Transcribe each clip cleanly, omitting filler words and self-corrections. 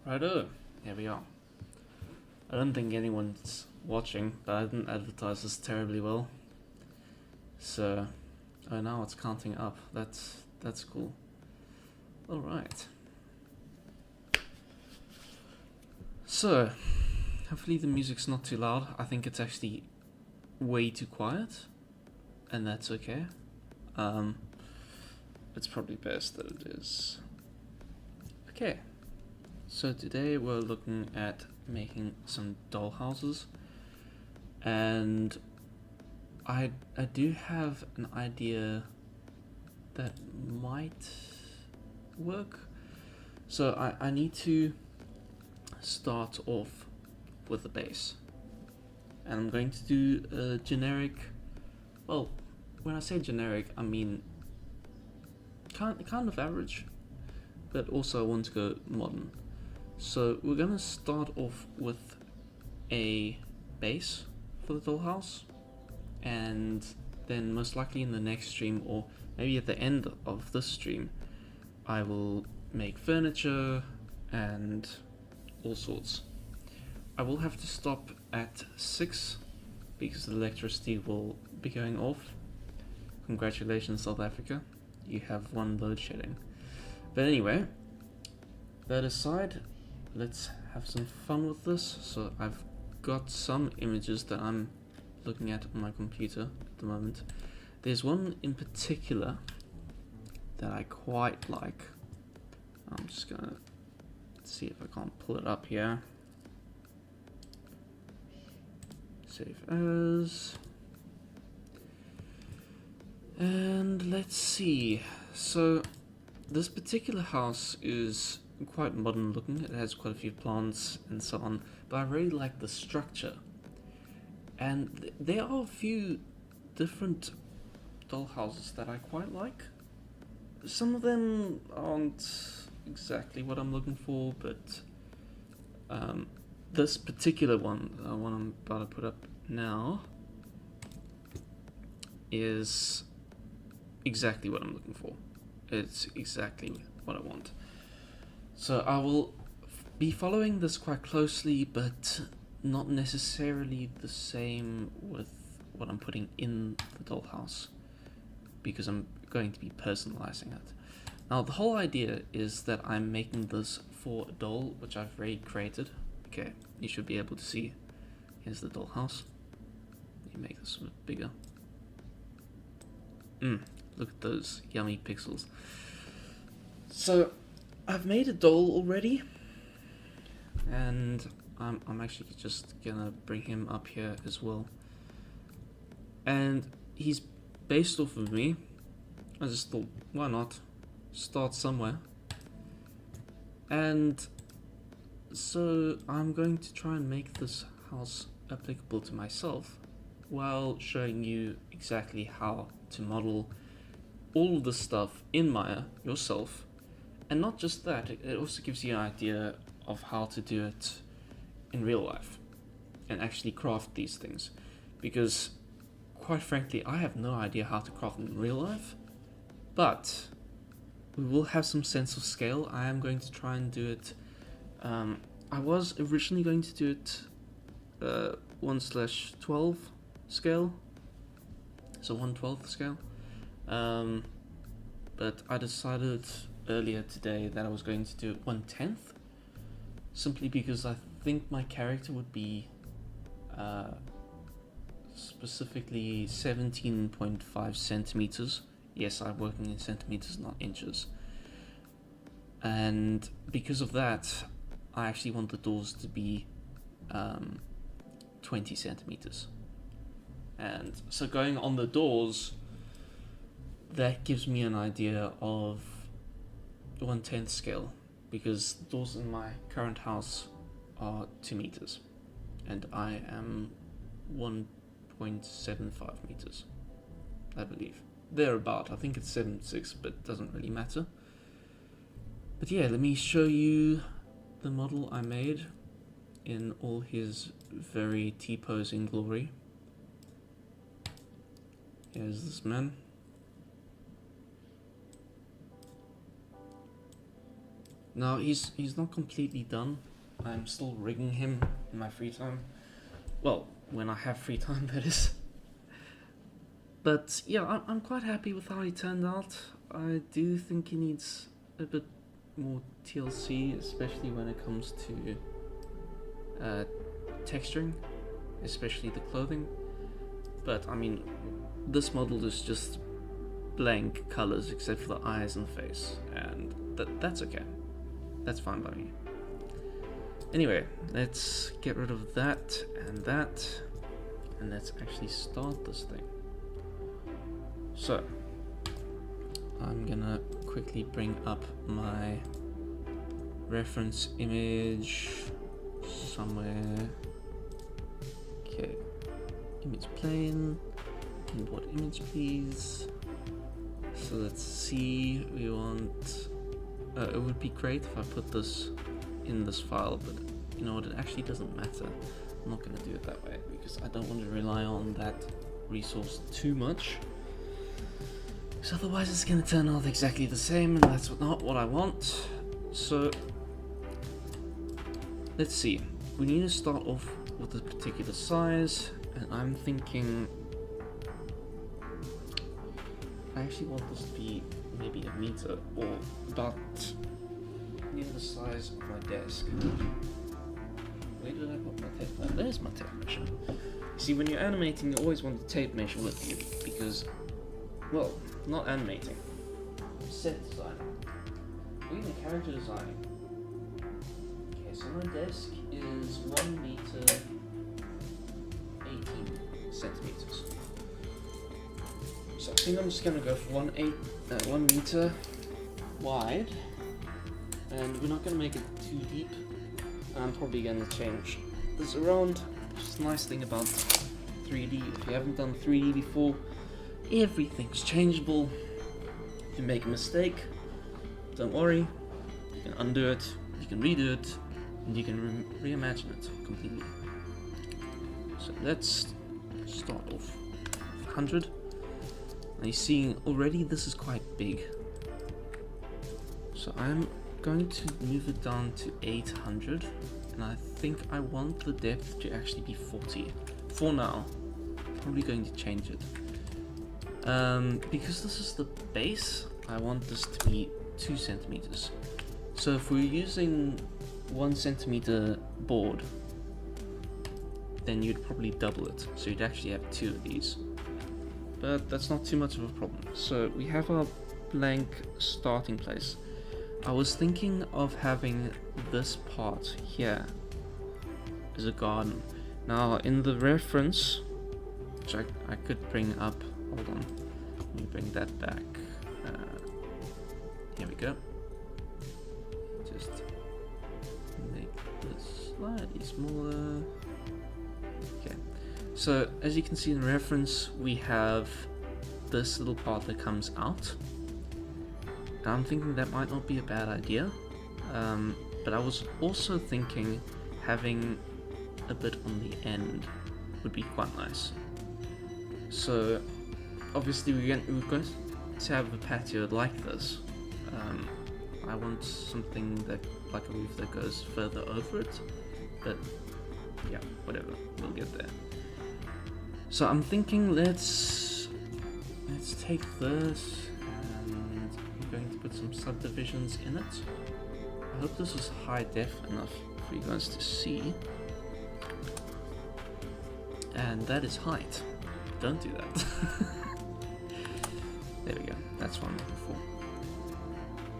Righto, here we are. I don't think anyone's watching, but I didn't advertise this terribly well. So, oh, now it's counting up. That's cool. All right. So, hopefully the music's not too loud. I think it's actually way too quiet, and that's okay. It's probably best that it is. Okay. So today we're looking at making some doll houses, and I do have an idea that might work. So I need to start off with a base, and I'm going to do a generic. Well, when I say generic, I mean kind of average, but also I want to go modern. So we're gonna start off with a base for the dollhouse, and then most likely in the next stream, or maybe at the end of this stream, I will make furniture and all sorts. I will have to stop at 6 because the electricity will be going off. Congratulations, South Africa, you have one load shedding. But anyway, that aside, let's have some fun with this. So I've got some images that I'm looking at on my computer at the moment. There's one in particular that I quite like. I'm just gonna see if I can't pull it up here. Save as. And let's see. So this particular house is quite modern looking. It has quite a few plants and so on, but I really like the structure. And there are a few different doll houses that I quite like. Some of them aren't exactly what I'm looking for, but this particular one, one I'm about to put up now, is exactly what I'm looking for. It's exactly what I want. So I will be following this quite closely, but not necessarily the same with what I'm putting in the dollhouse, because I'm going to be personalizing it. Now the whole idea is that I'm making this for a doll, which I've already created. Okay, you should be able to see. Here's the dollhouse. Let me make this a bit bigger. Look at those yummy pixels. So I've made a doll already, and I'm actually just gonna bring him up here as well. And he's based off of me. I just thought, why not start somewhere? And so I'm going to try and make this house applicable to myself while showing you exactly how to model all of the stuff in Maya yourself. And not just that, it also gives you an idea of how to do it in real life and actually craft these things. Because, quite frankly, I have no idea how to craft in real life, but we will have some sense of scale. I am going to try and do it. I was originally going to do it 1/12 scale, so 1/12 scale. But I decided earlier today that I was going to do it 1/10, simply because I think my character would be specifically 17.5 centimeters. Yes, I'm working in centimeters, not inches. And because of that, I actually want the doors to be 20 centimeters. And so going on the doors, that gives me an idea of 1/10 scale, because the doors in my current house are 2 meters, and I am 1.75 meters, I believe. Thereabout. I think it's 7.6, but it doesn't really matter. But yeah, let me show you the model I made in all his very T-posing glory. Here's this man. No, he's not completely done. I'm still rigging him in my free time. Well, when I have free time, that is. But yeah, I'm quite happy with how he turned out. I do think he needs a bit more TLC, especially when it comes to texturing, especially the clothing. But I mean, this model is just blank colors except for the eyes and the face, and that's okay. That's fine by me. Anyway, let's get rid of that, and let's actually start this thing. So, I'm gonna quickly bring up my reference image somewhere. Okay, image plane, import image please. So let's see, we want, it would be great if I put this in this file, but you know what, it actually doesn't matter. I'm not going to do it that way because I don't want to rely on that resource too much, because otherwise it's going to turn out exactly the same, and that's not what I want. So let's see, we need to start off with a particular size, and I'm thinking I actually want this to be maybe a meter, or about near the size of my desk. Where did I put my tape measure? There's my tape measure. See, when you're animating, you always want the tape measure with you, because, well, not animating, set designing, or even character designing. Okay, so my desk is 1 meter 18 centimeters. So I think I'm just gonna go for 1 meter wide, and we're not gonna make it too deep. I'm probably gonna change this around. Just a nice thing about 3D, if you haven't done 3D before, everything's changeable. If you make a mistake, don't worry, you can undo it, you can redo it, and you can reimagine it completely. So let's start off with 100. Now you see already this is quite big, so I'm going to move it down to 800, and I think I want the depth to actually be 40 for now. Probably going to change it because this is the base. I want this to be 2 centimeters. So if we're using 1 centimeter board, then you'd probably double it, so you'd actually have 2 of these. But that's not too much of a problem. So we have our blank starting place. I was thinking of having this part here as a garden. Now in the reference, which I could bring up, hold on, let me bring that back. Here we go. Just make this slightly smaller. Okay. So as you can see in the reference, we have this little part that comes out. And I'm thinking that might not be a bad idea, but I was also thinking having a bit on the end would be quite nice. So obviously we're going to have a patio like this. I want something that, like a roof that goes further over it, but yeah, whatever, we'll get there. So I'm thinking let's take this, and I'm going to put some subdivisions in it. I hope this is high def enough for you guys to see. And that is height. Don't do that. There we go, that's what I'm looking for.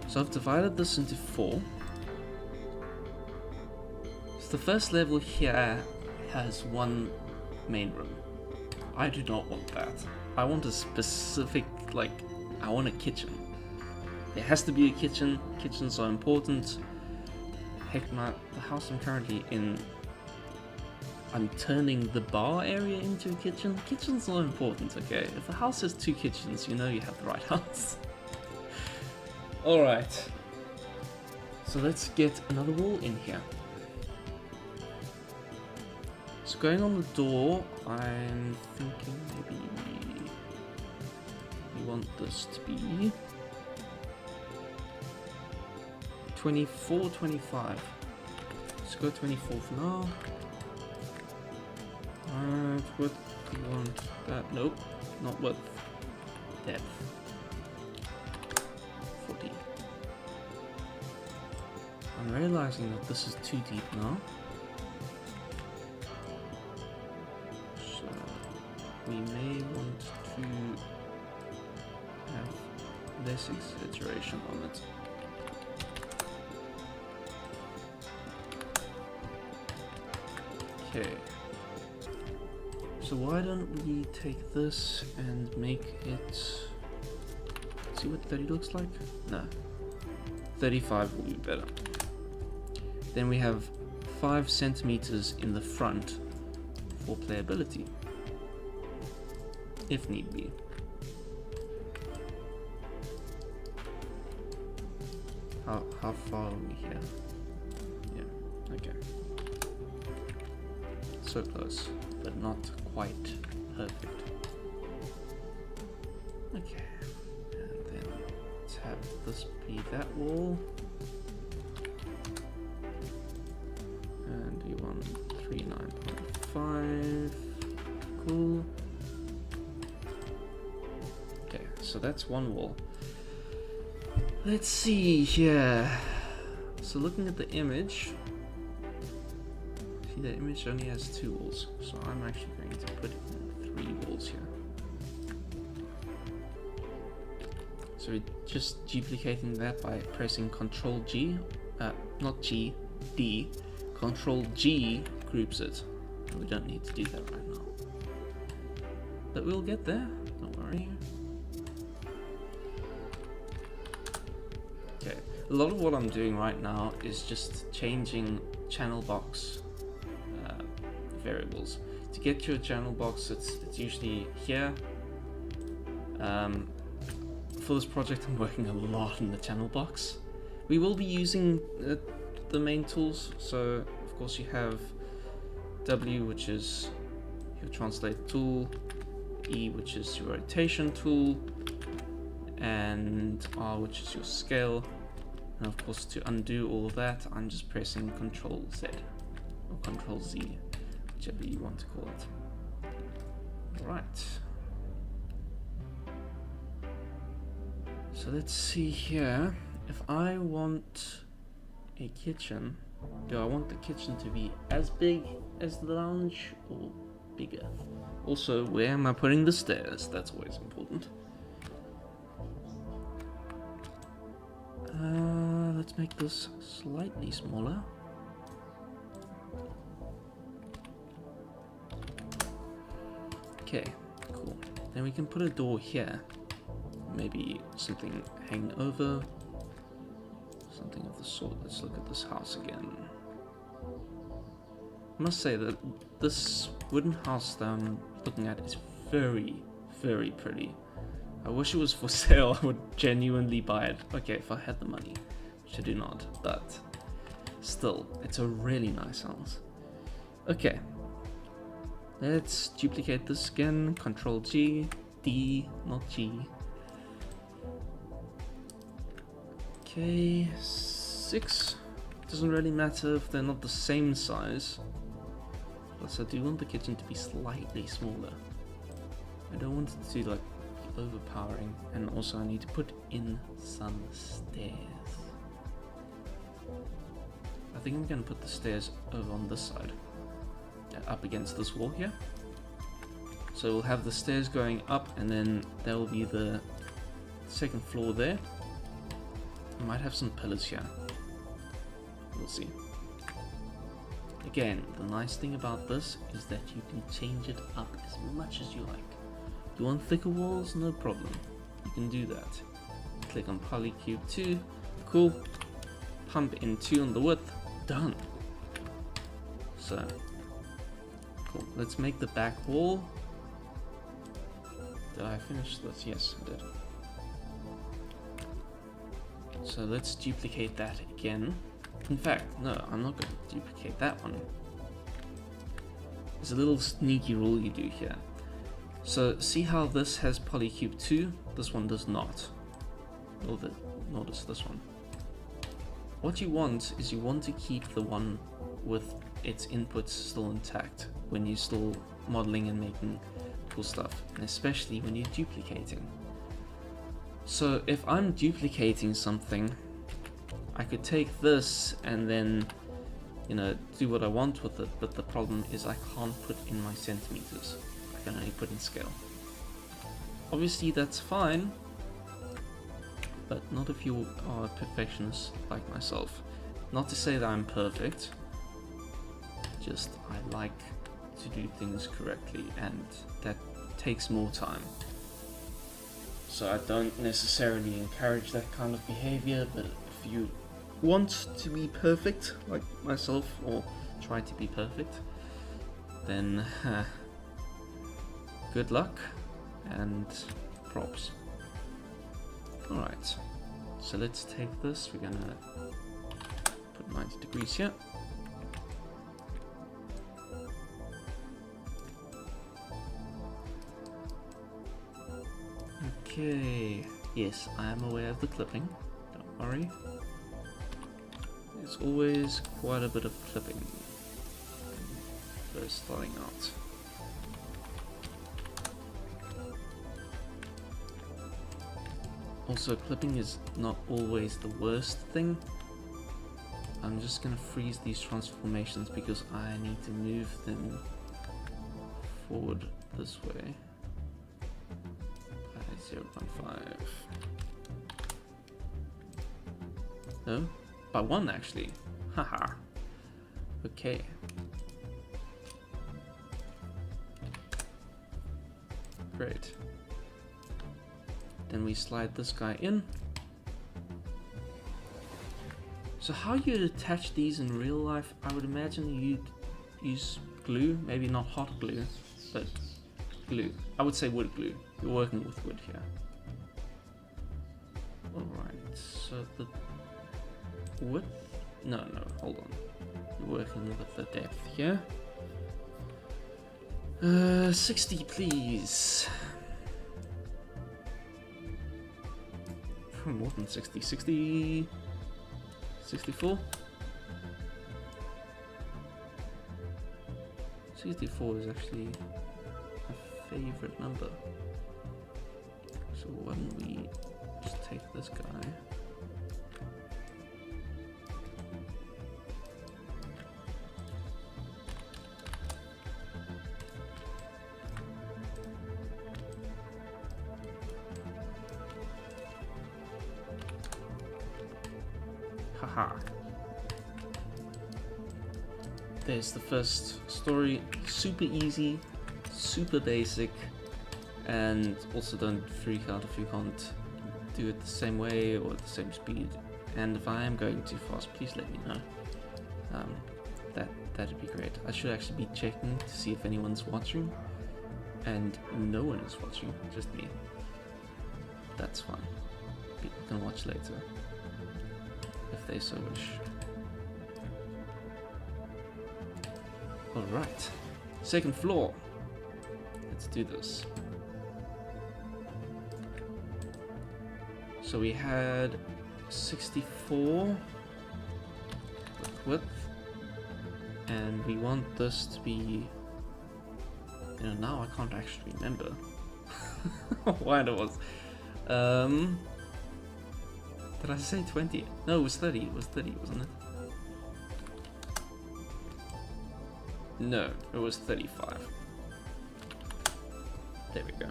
So I've divided this into 4. So the first level here has 1 main room. I do not want that. I want a specific, I want a kitchen. There has to be a kitchen. Kitchens are important. Heck, the house I'm currently in, I'm turning the bar area into a kitchen. Kitchens are important, okay? If a house has 2 kitchens, you know you have the right house. Alright. So let's get another wall in here. So going on the door, I'm thinking maybe we want this to be 24, 25. Let's go 24 for now. Alright, what do you want? That? Nope, not width. Depth. 40. I'm realizing that this is too deep now. So we may want to have less exaggeration on it. Okay. So why don't we take this and make it... See what 30 looks like? No. 35 will be better. Then we have 5 centimeters in the front for playability, if need be. How far are we here? Yeah, okay. So close, but not quite perfect. Okay, and then let's have this be that wall. And we want 39.5. Cool. Okay, so that's one wall. Let's see here. So looking at the image, see the image only has 2 walls, so I'm actually going to put in 3 walls here. So we're just duplicating that by pressing Ctrl G, not G, D. Ctrl G groups it. We don't need to do that right now, but we'll get there, don't worry. Okay, a lot of what I'm doing right now is just changing channel box variables. To get to a channel box, it's usually here. For this project, I'm working a lot in the channel box. We will be using the main tools, so of course you have W, which is your translate tool, E, which is your rotation tool, and R, which is your scale. And of course, to undo all of that, I'm just pressing Ctrl Z or Ctrl Z, whichever you want to call it. Right. So let's see here. If I want a kitchen, do I want the kitchen to be as big as the lounge or bigger? Also, where am I putting the stairs? That's always important. Let's make this slightly smaller. Okay, cool. Then we can put a door here. Maybe something hanging over. Something of the sort. Let's look at this house again. I must say that this wooden house that I'm looking at is very, very pretty. I wish it was for sale. I would genuinely buy it. Okay, if I had the money, which I do not, but still, it's a really nice house. Okay, let's duplicate this again. Ctrl G, D, not G. Okay, 6. Doesn't really matter if they're not the same size. Plus, I do want the kitchen to be slightly smaller. I don't want it to like be overpowering, and also I need to put in some stairs. I think I'm gonna put the stairs over on this side, up against this wall here. So we'll have the stairs going up, and then there will be the second floor there. I might have some pillars here. We'll see. Again, the nice thing about this is that you can change it up as much as you like. You want thicker walls? No problem. You can do that. Click on Polycube 2. Cool. Pump in 2 on the width. Done. So, cool. Let's make the back wall. Did I finish this? Yes, I did. So let's duplicate that again. In fact, no, I'm not going to duplicate that one. There's a little sneaky rule you do here. So see how this has Polycube 2? This one does not. Nor does this one. what you want is you want to keep the one with its inputs still intact when you're still modeling and making cool stuff, and especially when you're duplicating. So if I'm duplicating something, I could take this and then, you know, do what I want with it, but the problem is I can't put in my centimeters. I can only put in scale. Obviously that's fine, but not if you are a perfectionist like myself. Not to say that I'm perfect, just I like to do things correctly, and that takes more time. So I don't necessarily encourage that kind of behavior, but if you want to be perfect like myself, or try to be perfect, then good luck and props. Alright, so let's take this, we're gonna put 90 degrees here. Okay, yes, I am aware of the clipping, don't worry. There's always quite a bit of clipping first starting out. Also, clipping is not always the worst thing. I'm just gonna freeze these transformations because I need to move them forward this way. 0.5. No? By 1 actually. Haha. Okay. Great. Then we slide this guy in. So how you'd attach these in real life, I would imagine you'd use glue, maybe not hot glue, but glue. I would say wood glue. You're working with wood here. Alright, so the width? No, hold on. You're working with the depth here. 60 please. More than 60. 60... 64? 64 is actually my favorite number. So why don't we just take this guy. Haha. There's the first story. Super easy, super basic, and also don't freak out if you can't do it the same way or at the same speed. And if I am going too fast, please let me know. That'd be great. I should actually be checking to see if anyone's watching, and no one is watching, just me. That's fine. People can watch later if they so wish. Alright, second floor. Let's do this. So we had 64 width, and we want this to be, you know, now I can't actually remember why it was. Did I say 20? No, it was 30. It was 30, wasn't it? No, it was 35. There we go.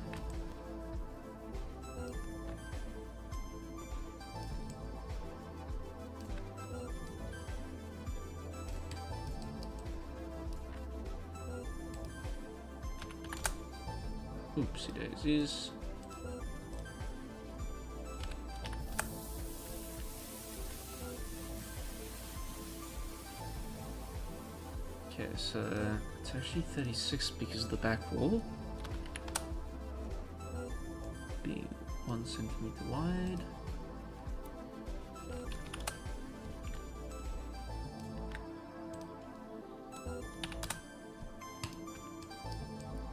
Oopsie daisies. Okay, so it's actually 36 because of the back wall being 1 centimeter wide.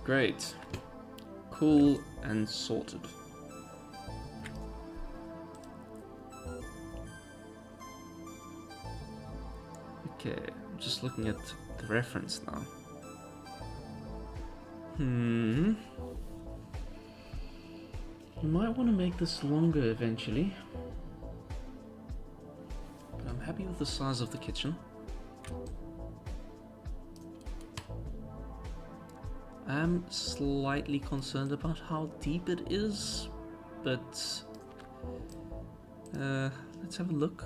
Great. Cool and sorted. Okay, I'm just looking at the reference now. You might want to make this longer eventually. But I'm happy with the size of the kitchen. I'm slightly concerned about how deep it is, but let's have a look.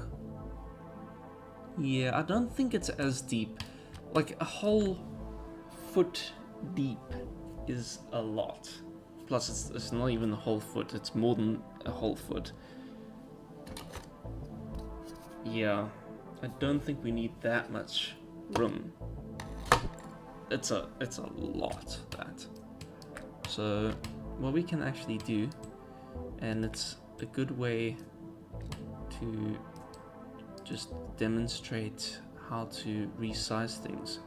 Yeah, I don't think it's as deep. Like a whole foot deep is a lot. Plus it's not even a whole foot, it's more than a whole foot. Yeah, I don't think we need that much room. It's a lot, that. So what we can actually do, and it's a good way to just demonstrate how to resize things.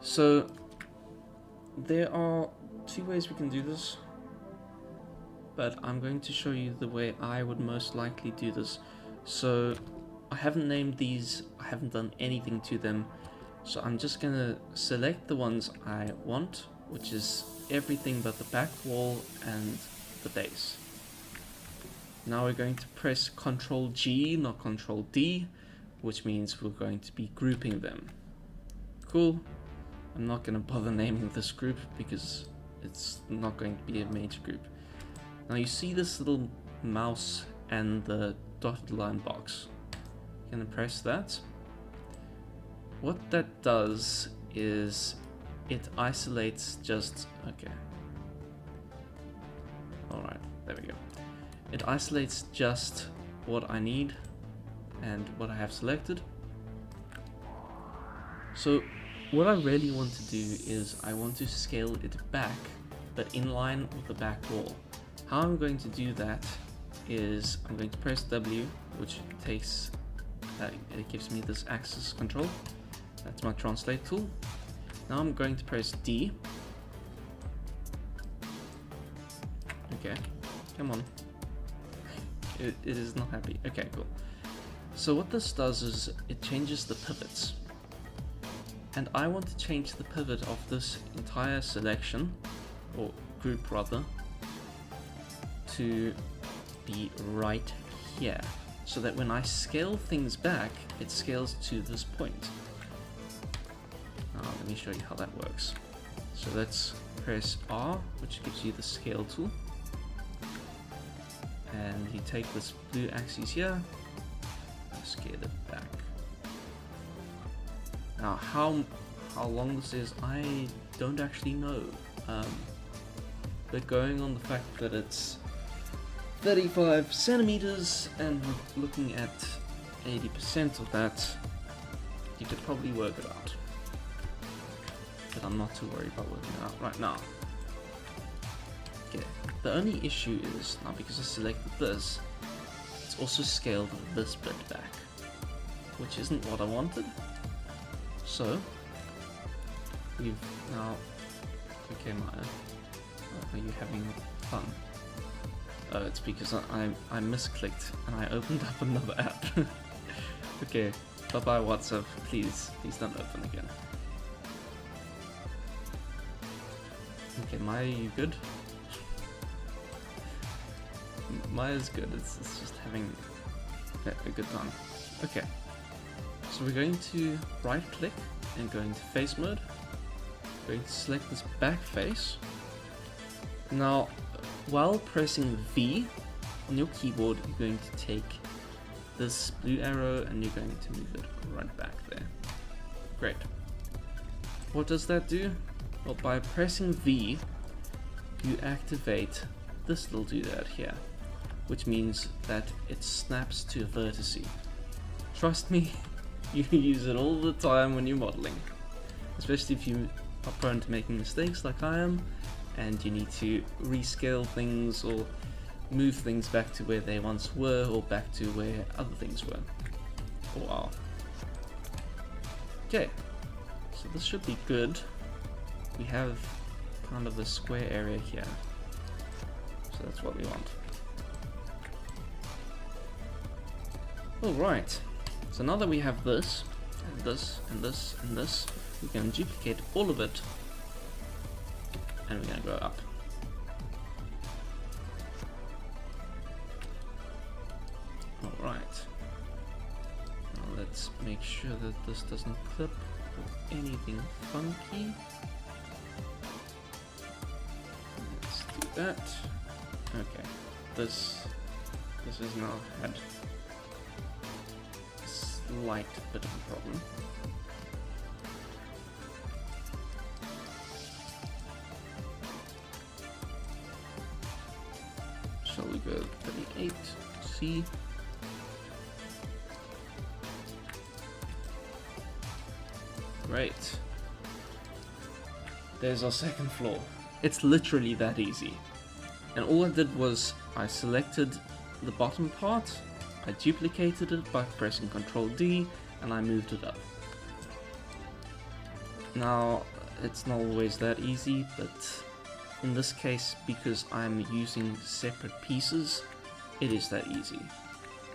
So there are two ways we can do this, but I'm going to show you the way I would most likely do this. So I haven't named these, I haven't done anything to them, so I'm just gonna select the ones I want, which is everything but the back wall and the base. Now we're going to press Ctrl G, not Ctrl D, which means we're going to be grouping them. Cool. I'm not gonna bother naming this group because it's not going to be a major group. Now you see this little mouse and the dotted line box. I'm gonna press that. What that does is it isolates just, okay. Alright, there we go. It isolates just what I need and what I have selected. So what I really want to do is I want to scale it back, but in line with the back wall. How I'm going to do that is I'm going to press W, which takes, it gives me this axis control. That's my translate tool. Now I'm going to press D. Okay, come on. It is not happy. Okay, cool. So what this does is it changes the pivots. And I want to change the pivot of this entire selection, or group rather, to be right here. So that when I scale things back, it scales to this point. Now let me show you how that works. So let's press R, which gives you the scale tool. And you take this blue axis here, scale it back. Now how long this is, I don't actually know. But going on the fact that it's 35 centimeters and we're looking at 80% of that, you could probably work it out. But I'm not too worried about working it out right now. Okay, the only issue is, now because I selected this, it's also scaled this bit back, which isn't what I wanted. So, we've now, okay Maya, are you having fun? Oh, it's because I misclicked and I opened up another app. Okay, bye bye WhatsApp, please don't open again. Okay, Maya, you good? Maya's good, it's just having a good time. Okay, so we're going to right click and go into face mode. We're going to select this back face. Now, while pressing V on your keyboard, you're going to take this blue arrow and you're going to move it right back there. Great. What does that do? Well, by pressing V, you activate this little doodad here, which means that it snaps to a vertice. Trust me, you use it all the time when you're modeling, especially if you are prone to making mistakes like I am, and you need to rescale things or move things back to where they once were or back to where other things were or are. Okay, so this should be good. We have kind of a square area here, so that's what we want. Alright, so now that we have this, and this, and this, and this. We're going to duplicate all of it, and we're going to go up. Alright. Now let's make sure that this doesn't clip or anything funky. Let's do that. Okay. This has now had a slight bit of a problem. Shall we go 38, C? Great. There's our second floor. It's literally that easy. And all I did was I selected the bottom part, I duplicated it by pressing Ctrl D, and I moved it up. Now, it's not always that easy, but in this case, because I'm using separate pieces, it is that easy.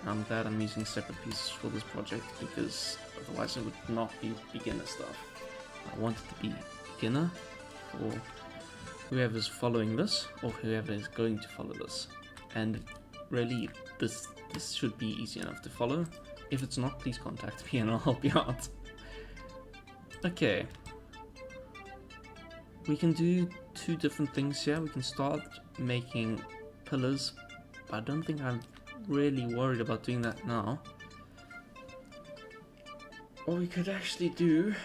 I'm glad I'm using separate pieces for this project, because otherwise it would not be beginner stuff. I want it to be beginner for whoever's following this, or whoever is going to follow this. And really, this should be easy enough to follow. If it's not, please contact me and I'll help you out. Okay. We can do two different things here. We can start making pillars, but I don't think I'm really worried about doing that now. What we could actually do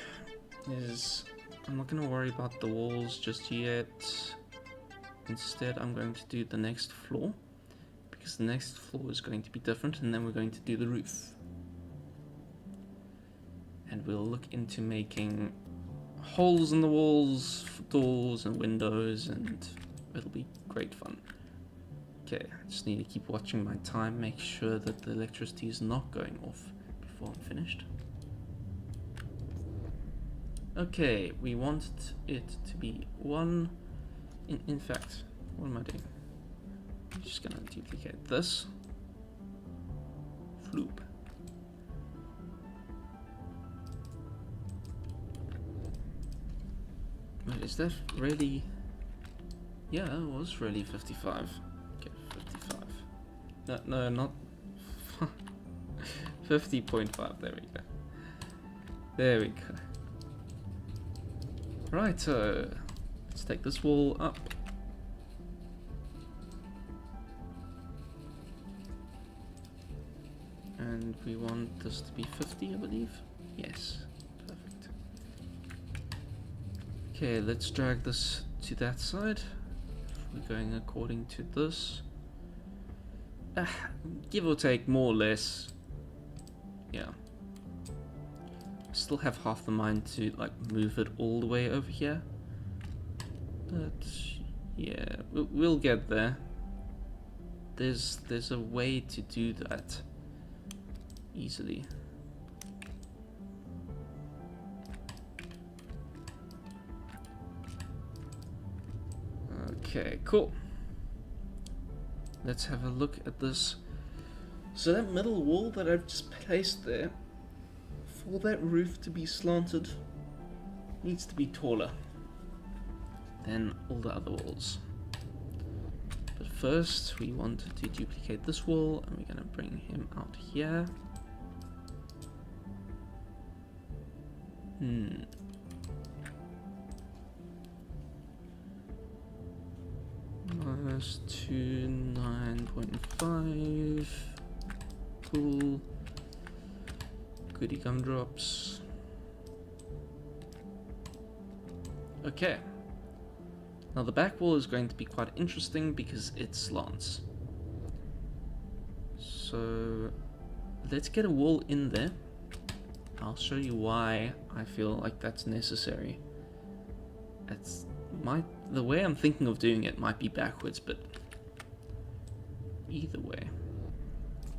is, I'm not going to worry about the walls just yet. Instead, I'm going to do the next floor, because the next floor is going to be different, and then we're going to do the roof. And we'll look into making holes in the walls for doors and windows, and it'll be great fun. Okay, I just need to keep watching my time, make sure that the electricity is not going off before I'm finished. Okay, we want it to be one. In fact, what am I doing? I'm just gonna duplicate this. Floop. Wait, is that really? Yeah, it was really 55. Okay, 55. No, not 50.5. There we go. There we go. Right, so let's take this wall up. And we want this to be 50, I believe. Yes, perfect. Okay, let's drag this to that side. If we're going according to this. Give or take, more or less. Yeah. Still have half the mind to like move it all the way over here, but yeah, we'll get there. There's a way to do that easily. Okay, cool. Let's have a look at this. So that middle wall that I've just placed there, for that roof to be slanted, needs to be taller than all the other walls. But first we want to duplicate this wall, and we're going to bring him out here. Minus 9.5. Cool. Goody gumdrops. Okay. Now the back wall is going to be quite interesting because it slants. So let's get a wall in there. I'll show you why I feel like that's necessary. The way I'm thinking of doing it might be backwards, but either way,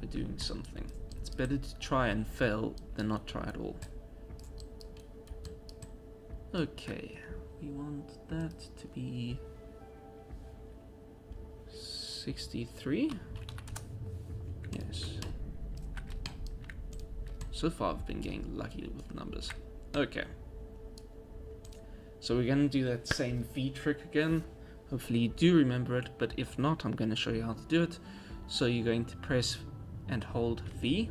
we're doing something. It's better to try and fail than not try at all. Okay, we want that to be 63. Yes. So far I've been getting lucky with numbers. Okay. So we're going to do that same V trick again. Hopefully you do remember it, but if not, I'm going to show you how to do it. So you're going to press and hold V.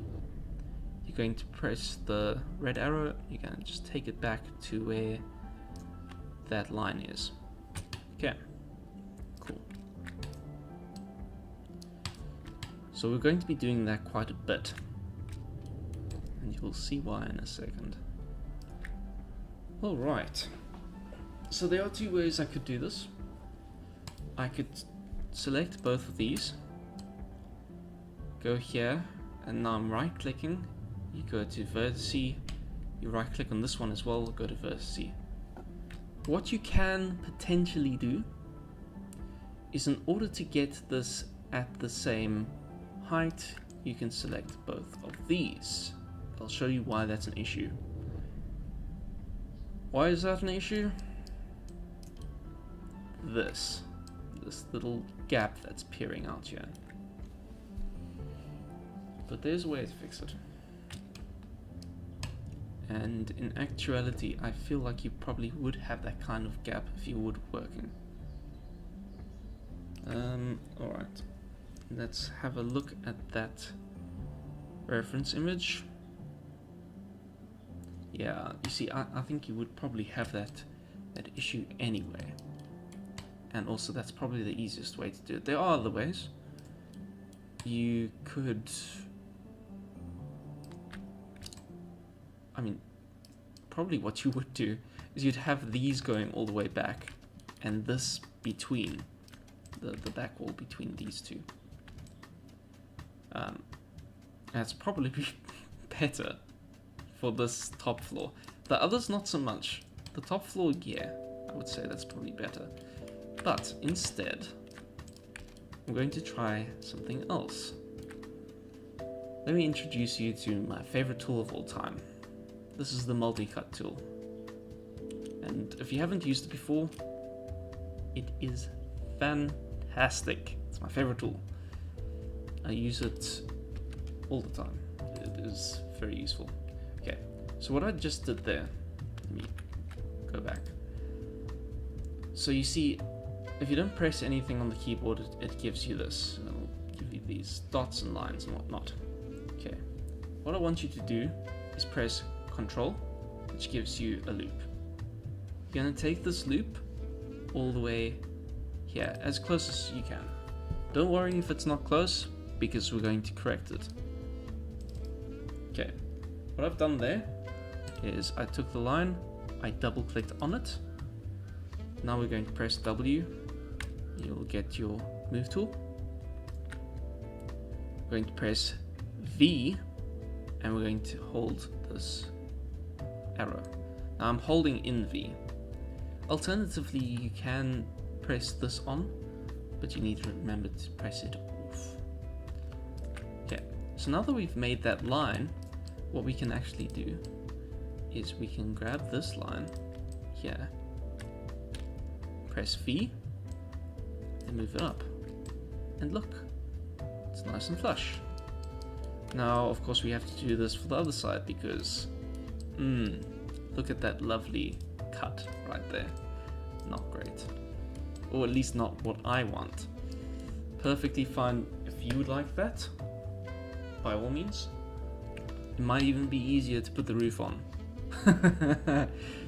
You're going to press the red arrow. You're going to just take it back to where that line is. Okay, cool. So we're going to be doing that quite a bit, and you'll see why in a second. Alright, so there are two ways I could do this. I could select both of these, go here, and now I'm right clicking. You go to vertice, you right click on this one as well, go to vertice. What you can potentially do is, in order to get this at the same height, you can select both of these. I'll show you why that's an issue. Why is that an issue? This little gap that's peering out here. But there's a way to fix it. And in actuality, I feel like you probably would have that kind of gap if you were working. Alright, let's have a look at that reference image. Yeah, you see, I think you would probably have that issue anyway. And also, that's probably the easiest way to do it. There are other ways. You could... I mean, probably what you would do is you'd have these going all the way back, and this between, the back wall between these two. That's probably better for this top floor. The others, not so much. The top floor, yeah, I would say that's probably better. But instead, I'm going to try something else. Let me introduce you to my favorite tool of all time. This is the multi-cut tool. And if you haven't used it before, it is fantastic. It's my favorite tool. I use it all the time. It is very useful. Okay, so what I just did there, let me go back. So you see, if you don't press anything on the keyboard, it gives you this. It'll give you these dots and lines and whatnot. Okay, what I want you to do is press Control, which gives you a loop. You're going to take this loop all the way here, as close as you can. Don't worry if it's not close, because we're going to correct it. Okay, what I've done there is I took the line, I double clicked on it. Now we're going to press W. You'll get your move tool. We're going to press V, and we're going to hold this arrow. Now I'm holding in V. Alternatively, you can press this on, but you need to remember to press it off. Okay, so now that we've made that line, what we can actually do is we can grab this line here, press V, and move it up. And look, it's nice and flush. Now, of course, we have to do this for the other side because, look at that lovely cut right there. Not great. Or at least not what I want. Perfectly fine if you would like that, by all means. It might even be easier to put the roof on.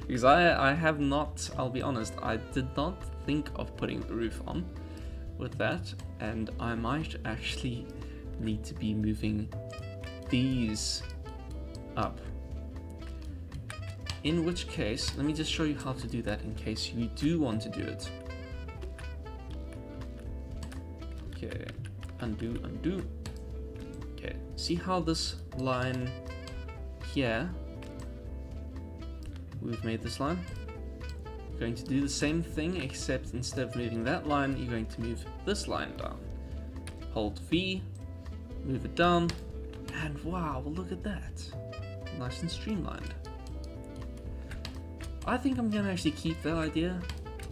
Because I have not, I'll be honest, I did not think of putting the roof on with that, and I might actually need to be moving these up. In which case, let me just show you how to do that in case you do want to do it. Okay, undo, undo. Okay, see how this line here, we've made this line? You're going to do the same thing, except instead of moving that line, you're going to move this line down. Hold V, move it down, and wow, look at that. Nice and streamlined. I think I'm gonna actually keep that idea.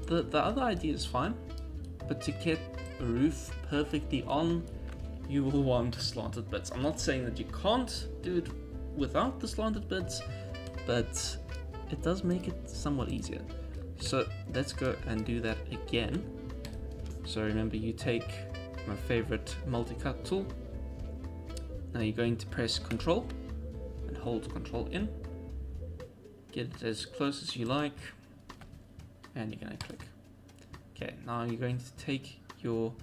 The other idea is fine, but to get a roof perfectly on, you will want slanted bits. I'm not saying that you can't do it without the slanted bits, but it does make it somewhat easier. So let's go and do that again. So remember, you take my favorite multi-cut tool. Now you're going to press Control and hold Control in. Get it as close as you like, and you're going to click. Okay, now you're going to take your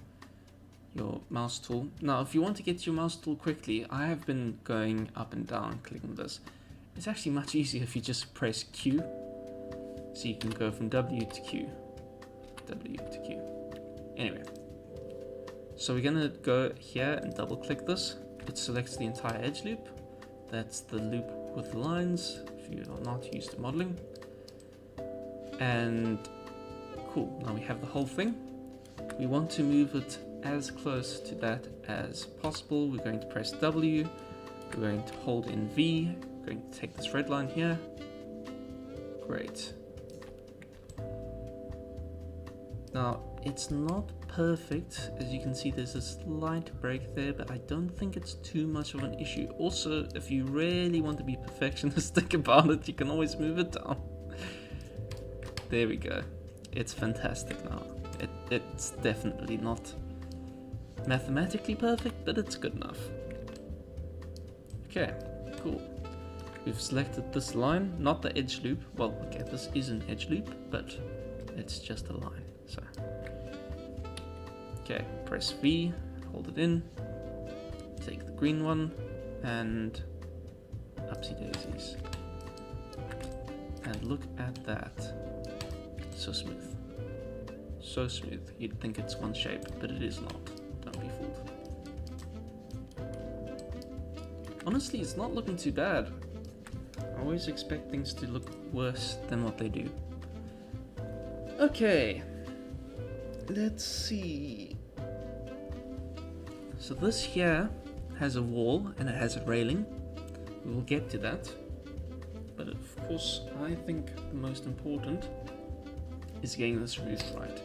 mouse tool. Now if you want to get your mouse tool quickly, I have been going up and down clicking this. It's actually much easier if you just press Q, so you can go from W to Q, W to Q. Anyway, so we're gonna go here and double click this. It selects the entire edge loop. That's the loop with the lines, if you are not used to modeling. And cool, now we have the whole thing. We want to move it as close to that as possible. We're going to press W, we're going to hold in V, we're going to take this red line here. Great. Now, it's not perfect. As you can see, there's a slight break there, but I don't think it's too much of an issue. Also, if you really want to be perfectionistic about it, you can always move it down. There we go. It's fantastic now. It's definitely not mathematically perfect, but it's good enough. Okay, cool. We've selected this line, not the edge loop. Well, okay, this is an edge loop, but it's just a line. So, okay, press V, hold it in, take the green one, and upsy daisies. And look at that. So smooth. So smooth. You'd think it's one shape, but it is not. Don't be fooled. Honestly, it's not looking too bad. I always expect things to look worse than what they do. Okay. Let's see. So this here has a wall and it has a railing. We will get to that. But of course, I think the most important is getting this roof right.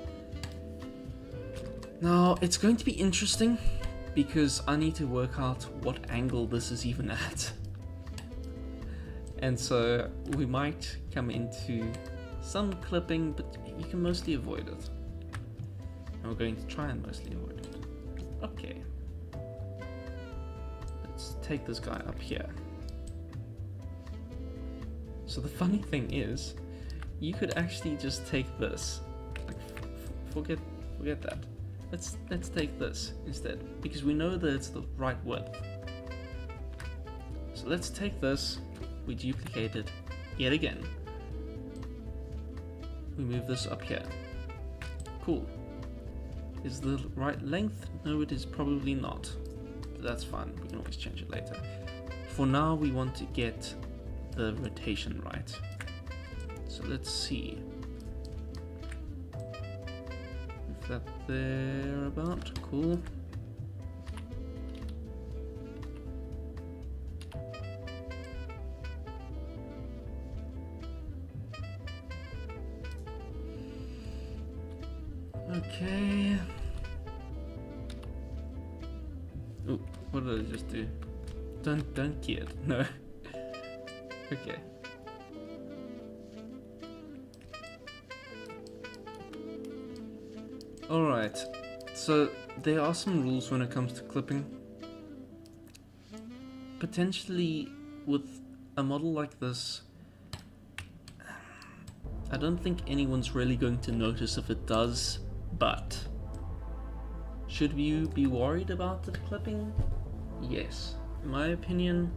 Now, it's going to be interesting because I need to work out what angle this is even at. And so we might come into some clipping, but you can mostly avoid it. And we're going to try and mostly avoid it. Okay. Let's take this guy up here. So the funny thing is, you could actually just take this. Like, forget that. Let's take this instead, because we know that it's the right width. So let's take this, we duplicate it yet again. We move this up here. Cool. Is the right length? No, it is probably not. But that's fine, we can always change it later. For now, we want to get the rotation right. So let's see. Move that there about, cool. Okay. Oh, what did I just do? Don't kid. No. Okay. Alright, so there are some rules when it comes to clipping. Potentially with a model like this, I don't think anyone's really going to notice if it does, but should you be worried about the clipping? Yes. In my opinion,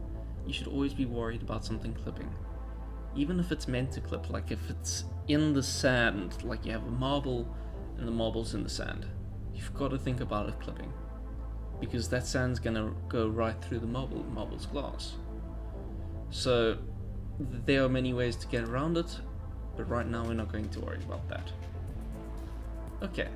you should always be worried about something clipping. Even if it's meant to clip, like if it's in the sand, like you have a marble and the marble's in the sand, you've got to think about it clipping. Because that sand's gonna go right through the marble's glass. So there are many ways to get around it, but right now we're not going to worry about that. Okay,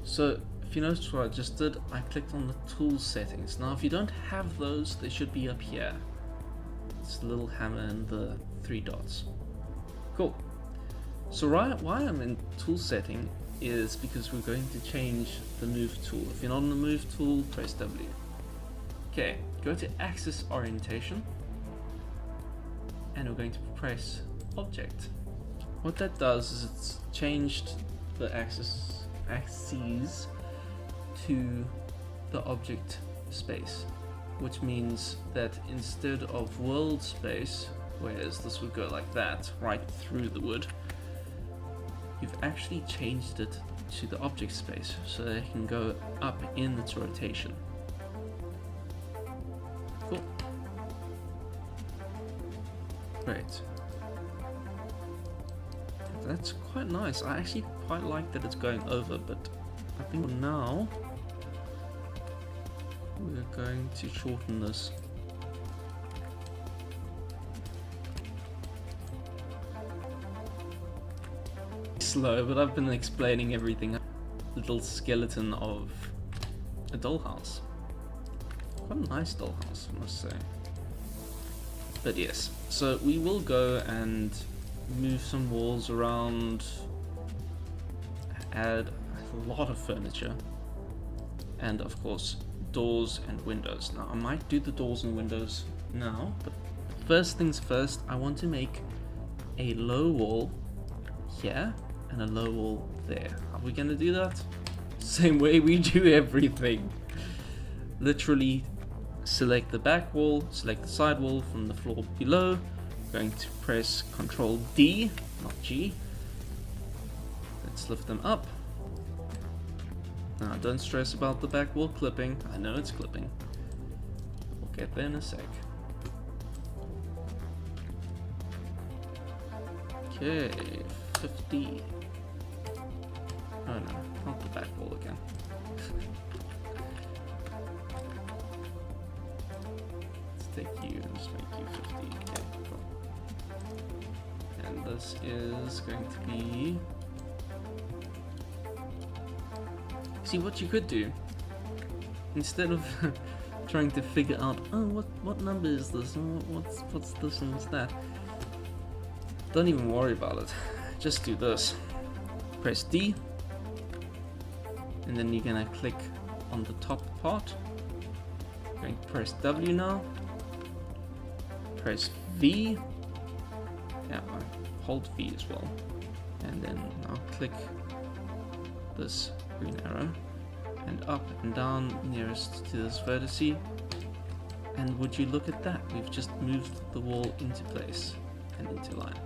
so if you notice what I just did, I clicked on the tool settings. Now if you don't have those, they should be up here. It's the little hammer and the 3 dots. Cool. So why I'm in tool setting is because we're going to change the move tool. If you're not on the move tool, press W. Okay, go to axis orientation and we're going to press object. What that does is it's changed the axes to the object space, which means that instead of world space, whereas this would go like that, right through the wood, you've actually changed it to the object space, so that it can go up in its rotation. Cool. Great. That's quite nice. I actually quite like that it's going over, but I think now we're going to shorten this. Slow, but I've been explaining everything. Little skeleton of a dollhouse. Quite a nice dollhouse, I must say. But yes, so we will go and move some walls around, add a lot of furniture, and of course doors and windows. Now I might do the doors and windows now, but first things first, I want to make a low wall here and a low wall there. Are we gonna do that? Same way we do everything. Literally select the back wall, select the side wall from the floor below. Going to press Ctrl D, not G. Let's lift them up. Now don't stress about the back wall clipping. I know it's clipping. We'll get there in a sec. Okay, 50. Oh no, not the back wall again. Let's take you, let's make you 50. Okay, cool. And this is going to be... See, what you could do, instead of trying to figure out, oh, what number is this, and what's this and what's that, don't even worry about it. Just do this. Press D, and then you're gonna click on the top part. Going to press W now. Press V. Yeah, hold V as well. And then now click this green arrow and up and down nearest to this vertice. And would you look at that? We've just moved the wall into place and into line.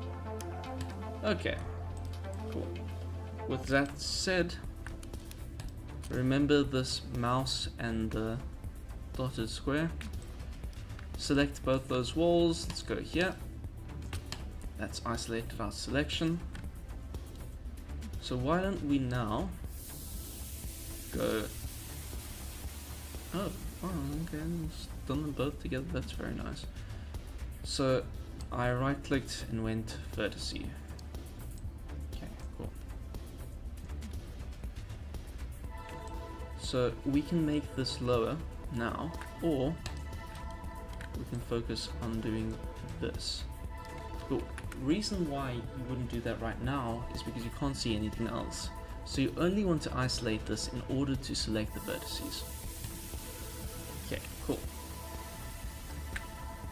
Okay, cool. With that said, remember this mouse and the dotted square. Select both those walls. Let's go here. That's isolated our selection. So why don't we now go... Oh, okay, just done them both together. That's very nice. So I right clicked and went vertice. Okay, cool. So we can make this lower now, or we can focus on doing this. Cool. Reason why you wouldn't do that right now is because you can't see anything else. So you only want to isolate this in order to select the vertices. Okay, cool.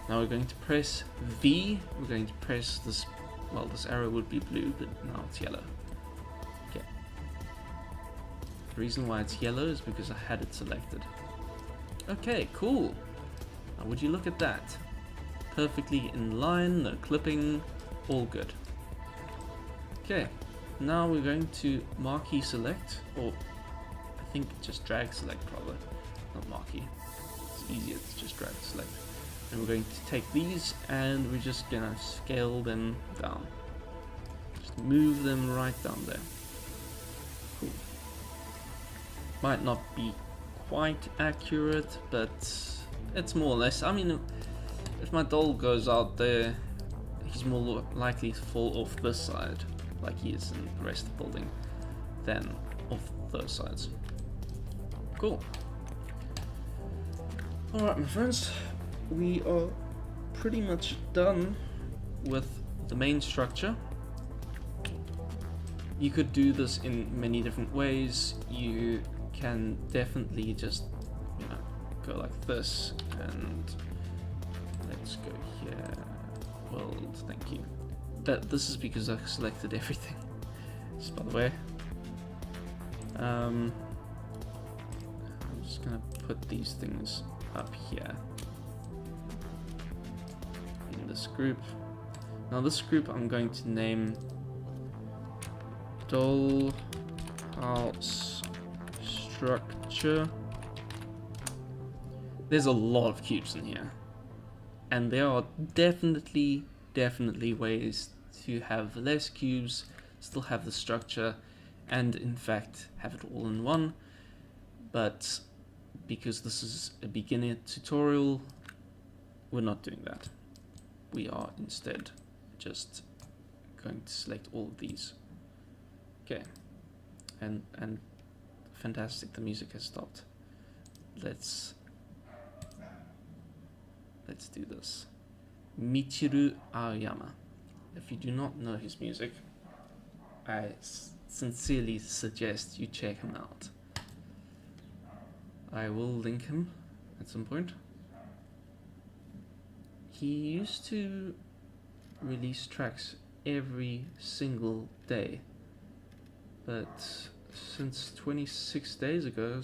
Now we're going to press V. We're going to press this, well, this arrow would be blue, but now it's yellow. Okay. The reason why it's yellow is because I had it selected. Okay, cool. Now would you look at that? Perfectly in line, no clipping, all good. Okay, now we're going to marquee select, or I think just drag select rather, not marquee. It's easier to just drag select. And we're going to take these and we're just gonna scale them down. Just move them right down there. Cool. Might not be quite accurate, but it's more or less. I mean, if my doll goes out there, he's more likely to fall off this side, like he is in the rest of the building, than off those sides. Cool. Alright, my friends, we are pretty much done with the main structure. You could do this in many different ways. You can definitely just, you know, go like this, and let's go here, world, thank you. This is because I selected everything. Just by the way. I'm just gonna put these things up here in this group. Now this group I'm going to name Dollhouse Structure. There's a lot of cubes in here, and there are definitely ways to have less cubes, still have the structure, and in fact have it all in one. But because this is a beginner tutorial, we're not doing that. We are instead just going to select all of these. Okay, and fantastic, the music has stopped. Let's do this. Michiru Aoyama. If you do not know his music, I sincerely suggest you check him out. I will link him at some point. He used to release tracks every single day, but since 26 days ago,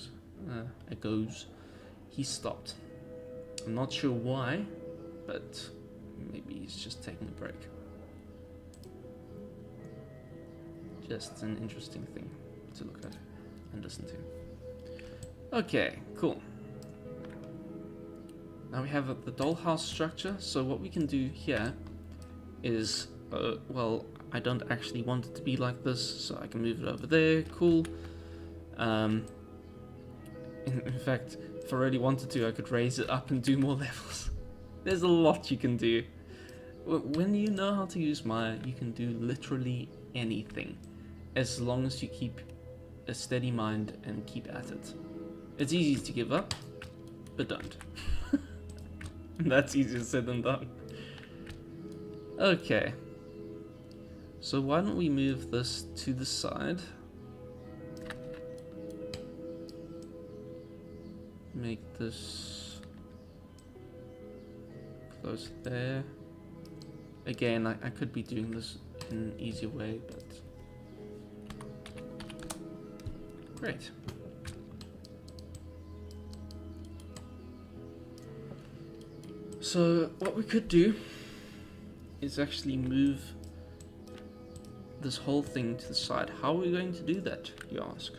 he stopped. I'm not sure why, but maybe he's just taking a break. Just an interesting thing to look at and listen to. Okay, cool. Now we have the dollhouse structure, so what we can do here is, well, I don't actually want it to be like this, so I can move it over there, cool. In fact, if I really wanted to, I could raise it up and do more levels. There's a lot you can do. When you know how to use Maya, you can do literally anything, as long as you keep a steady mind and keep at it. It's easy to give up, but don't. That's easier said than done. Okay. So why don't we move this to the side? Make this close there. Again, I could be doing this in an easier way, but great. So what we could do is actually move this whole thing to the side. How are we going to do that, you ask?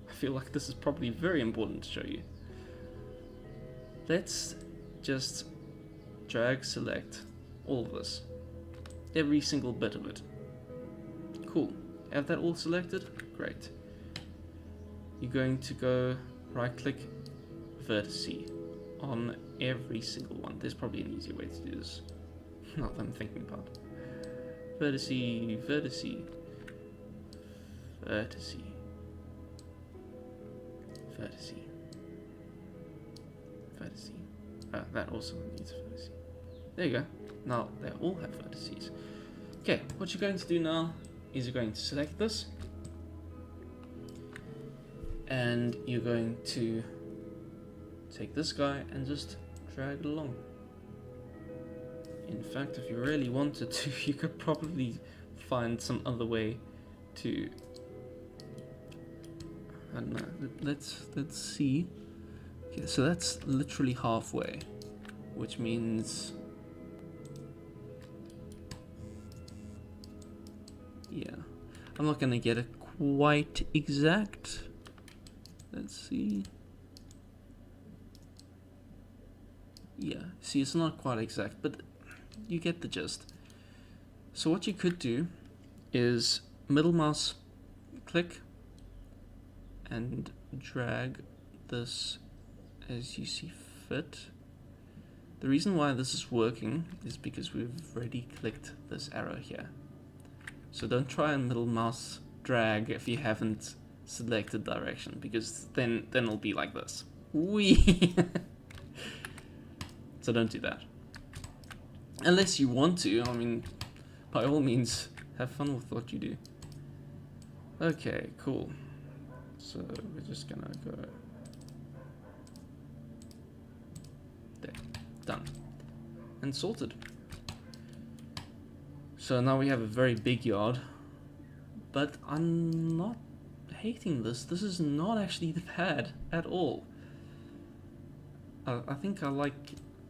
I feel like this is probably very important to show you. Let's just drag select all of this. Every single bit of it. Cool. Have that all selected? Great. You're going to go right click vertice on every single one. There's probably an easier way to do this. Not that I'm thinking about. Vertice, vertice, vertice, vertice, vertice. That also needs vertice. There you go. Now they all have vertices. Okay, what you're going to do now is you're going to select this, and you're going to take this guy and just drag it along. In fact, if you really wanted to, you could probably find some other way to, I don't know, let's see. Okay, so that's literally halfway, which means, yeah, I'm not gonna get it quite exact. Let's see. Yeah, see, it's not quite exact, but you get the gist. So what you could do is middle mouse click and drag this as you see fit. The reason why this is working is because we've already clicked this arrow here. So don't try and middle mouse drag if you haven't selected direction, because then it'll be like this. Whee! So don't do that. Unless you want to, I mean, by all means, have fun with what you do. Okay, cool. So we're just gonna go there. Done. And sorted. So now we have a very big yard, but I'm not hating this. This is not actually bad at all. I think I like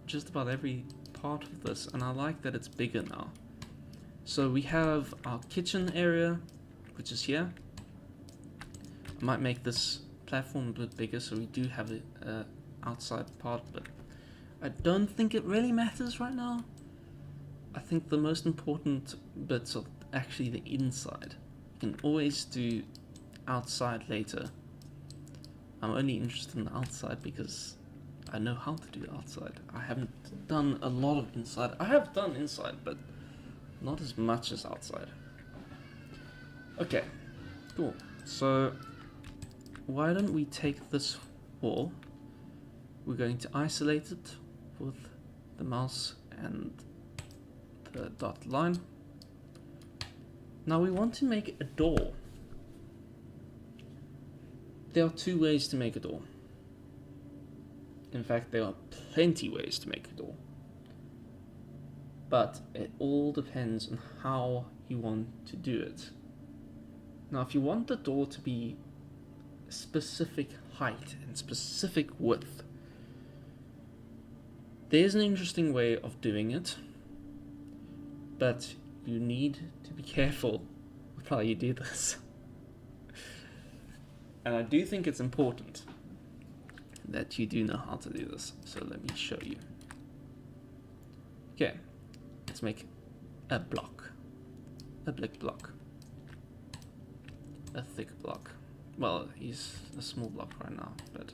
just about every part of this, and I like that it's bigger now. So we have our kitchen area, which is here. I might make this platform a bit bigger so we do have the outside part, but I don't think it really matters right now. I think the most important bits are actually the inside. You can always do outside later. I'm only interested in the outside because I know how to do outside. I haven't done a lot of inside. I have done inside, but not as much as outside. Okay, cool. So why don't we take this wall? We're going to isolate it with the mouse and the dotted line. Now we want to make a door. There are two ways to make a door. In fact, there are plenty ways to make a door. But it all depends on how you want to do it. Now, if you want the door to be specific height and specific width, there's an interesting way of doing it, but you need to be careful with how you do this. And I do think it's important that you do know how to do this, so let me show you. Okay, let's make a block, a big block, a thick block. Well, he's a small block right now, but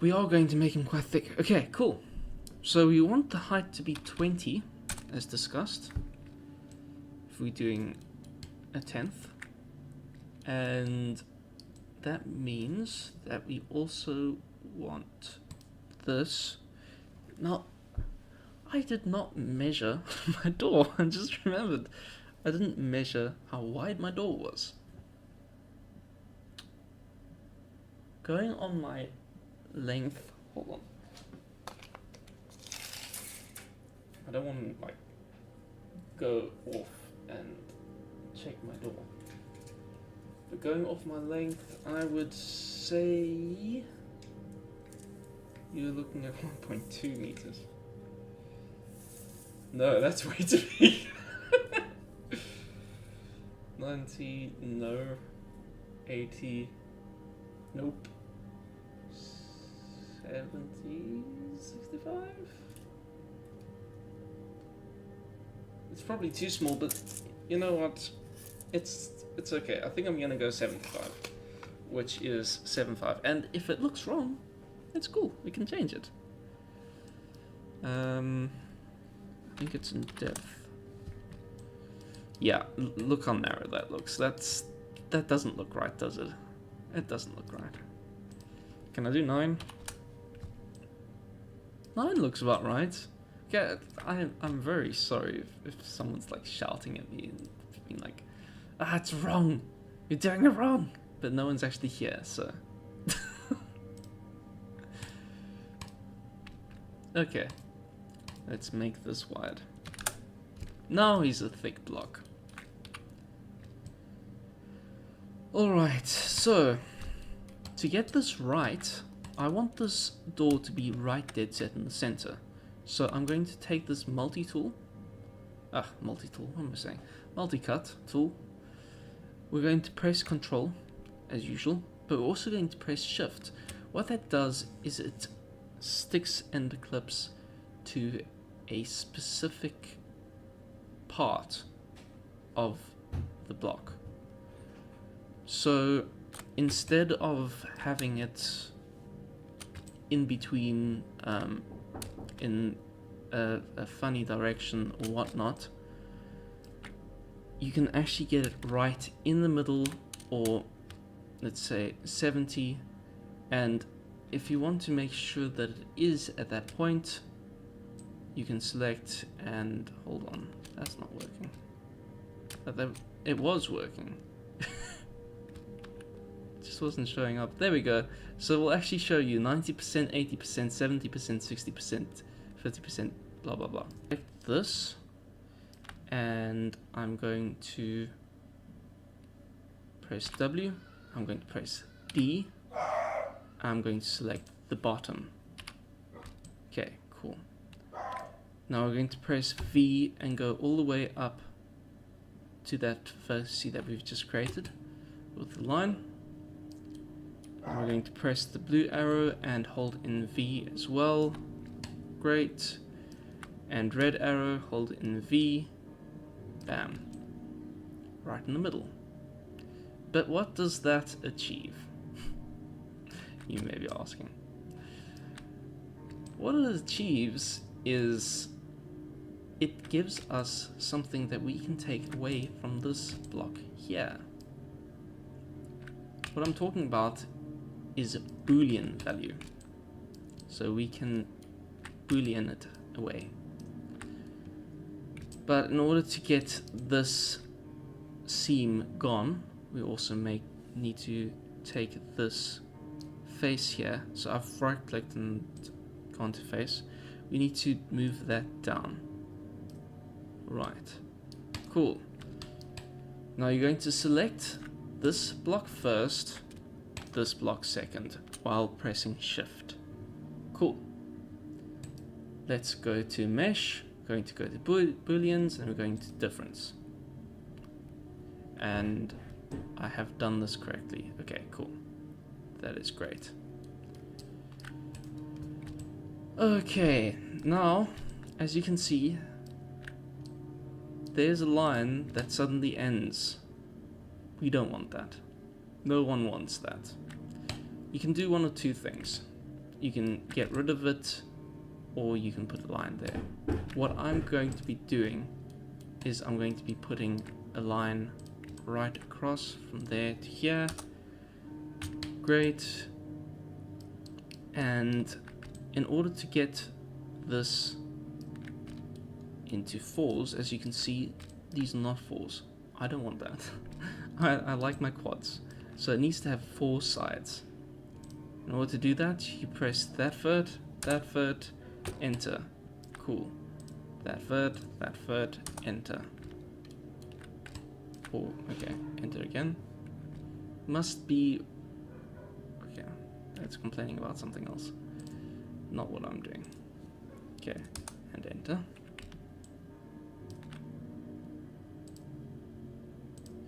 we are going to make him quite thick. Okay, cool. So we want the height to be 20, as discussed. If we're doing a 10th. And that means that we also want this. Now, I did not measure my door. I just remembered. I didn't measure how wide my door was. Going on my length, hold on. I don't want to like go off and check my door. But going off my length, I would say you're looking at 1.2 meters. No, that's way too big. 90, no. 80, nope. 70, 65? It's probably too small, but you know what? It's okay. I think I'm gonna go 75, which is 7.5. And if it looks wrong, it's cool. We can change it. I think it's in depth. Yeah, look how narrow that looks. That doesn't look right, does it? It doesn't look right. Can I do 9? 9 looks about right. Yeah, I'm very sorry if someone's like shouting at me and being like, "Ah, it's wrong. You're doing it wrong." But no one's actually here, so. Okay, let's make this wide. Now he's a thick block. Alright, so to get this right, I want this door to be right dead set in the center. So I'm going to take this multi-tool. Multi-tool, what am I saying? Multi-cut tool. We're going to press Control, as usual, but we're also going to press Shift. What that does is it sticks end clips to a specific part of the block. So instead of having it in between in a funny direction or whatnot, you can actually get it right in the middle, or let's say 70, and if you want to make sure that it is at that point, you can select and hold on, that's not working. It was working. Just wasn't showing up. There we go. So we'll actually show you 90%, 80%, 70%, 60%, 50%, blah blah blah. Like this, and I'm going to press W, I'm going to press D, I'm going to select the bottom. Okay, cool. Now we're going to press V and go all the way up to that vertice that we've just created with the line. And we're going to press the blue arrow and hold in V as well. Great. And red arrow, hold in V. Bam. Right in the middle. But what does that achieve? You may be asking. What it achieves is it gives us something that we can take away from this block here. What I'm talking about is a Boolean value. So we can Boolean it away. But in order to get this seam gone, we also need to take this face here. So I've right clicked and gone to face. We need to move that down. Right. Cool. Now you're going to select this block first, this block second, while pressing shift. Cool. Let's go to mesh, going to go to booleans, and we're going to difference. And I have done this correctly. Okay, cool. That is great. Okay, now, as you can see, there's a line that suddenly ends. We don't want that. No one wants that. You can do one of two things. You can get rid of it, or you can put a line there. What I'm going to be doing is I'm going to be putting a line right across from there to here. Great. And in order to get this into fours, as you can see, these are not fours. I don't want that. I like my quads. So it needs to have 4 sides. In order to do that, you press that vert, enter. Cool. That vert, enter. Oh, okay, enter again. Must be... Okay, it's complaining about something else. Not what I'm doing. Okay, and enter.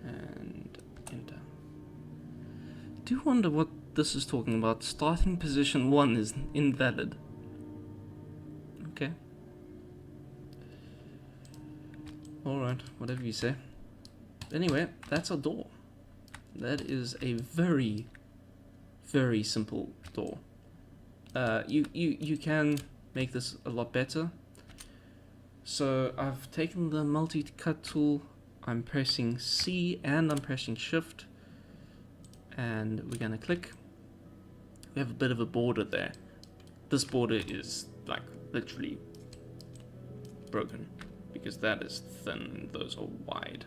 And enter. I do wonder what this is talking about. Starting position 1 is invalid. Okay. Alright, whatever you say. Anyway, that's our door. That is a very, very simple door. You can make this a lot better. So I've taken the multi-cut tool, I'm pressing C and I'm pressing shift, and we're gonna click. We have a bit of a border there. This border is like literally broken because that is thin and those are wide.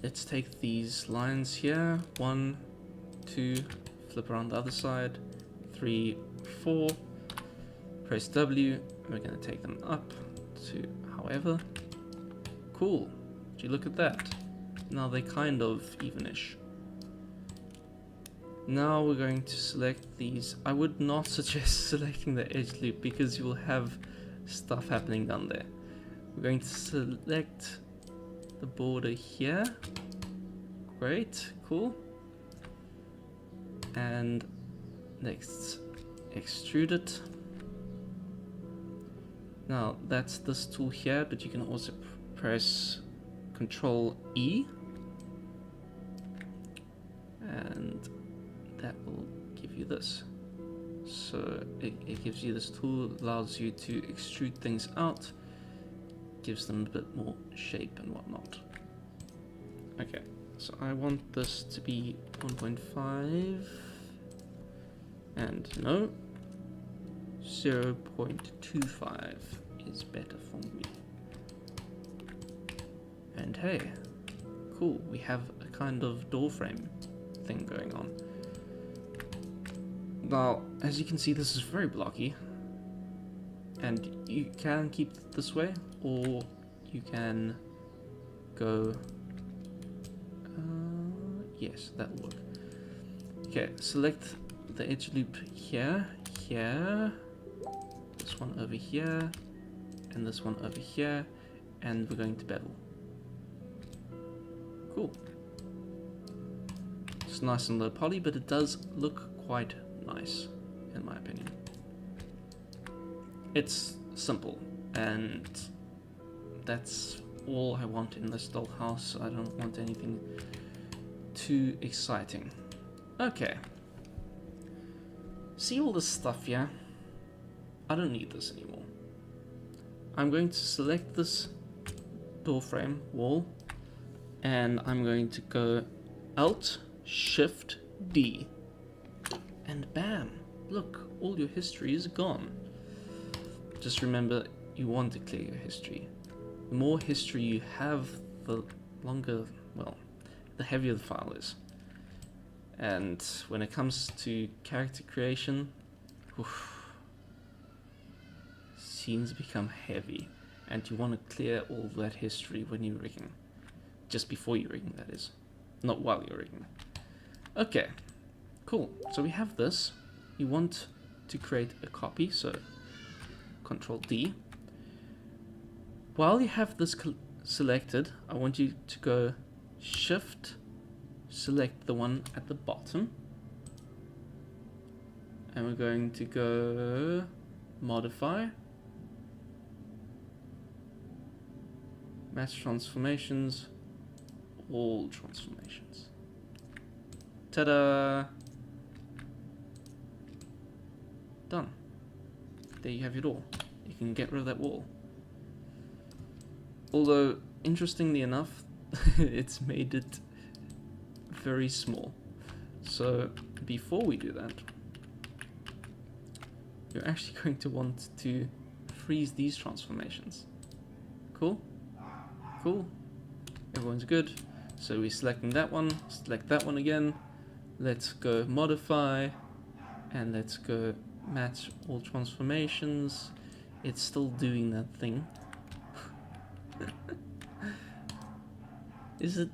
Let's take these lines here. 1, 2, flip around the other side. 3, 4. Press W. We're going to take them up to however. Cool. Would you look at that? Now they're kind of evenish. Now we're going to select these. I would not suggest selecting the edge loop because you will have stuff happening down there. We're going to select the border here. Great, cool. And next, extrude it. Now that's this tool here, but you can also press Control E, and that will give you this. So it gives you this tool, allows you to extrude things out, gives them a bit more shape and whatnot. Okay, so I want this to be 1.5, and no, 0.25 is better for me. And hey, cool, we have a kind of door frame thing going on. Now, as you can see, this is very blocky. And you can keep it this way, or you can go, yes, that'll work. Okay, select the edge loop here, here, this one over here, and this one over here, and we're going to bevel. Cool. It's nice and low poly, but it does look quite nice, in my opinion. It's simple, and that's all I want in this dollhouse. I don't want anything too exciting. Okay. See all this stuff, yeah? I don't need this anymore. I'm going to select this door frame wall, and I'm going to go Alt Shift D, and bam, look, all your history is gone. Just remember, you want to clear your history. The more history you have, the longer, well, the heavier the file is. And when it comes to character creation, scenes become heavy, and you want to clear all that history when you're rigging. Just before you're rigging, that is. Not while you're rigging. Okay, cool. So we have this. You want to create a copy, so Control D. While you have this selected, I want you to go Shift, select the one at the bottom, and we're going to go Modify, Match Transformations, All Transformations. Ta-da! Done. There you have your door. You can get rid of that wall. Although, interestingly enough, it's made it very small. So, before we do that, you're actually going to want to freeze these transformations. Cool? Cool. Everyone's good. So we're selecting that one, select that one again. Let's go Modify, and let's go Match All Transformations. It's still doing that thing. Is it?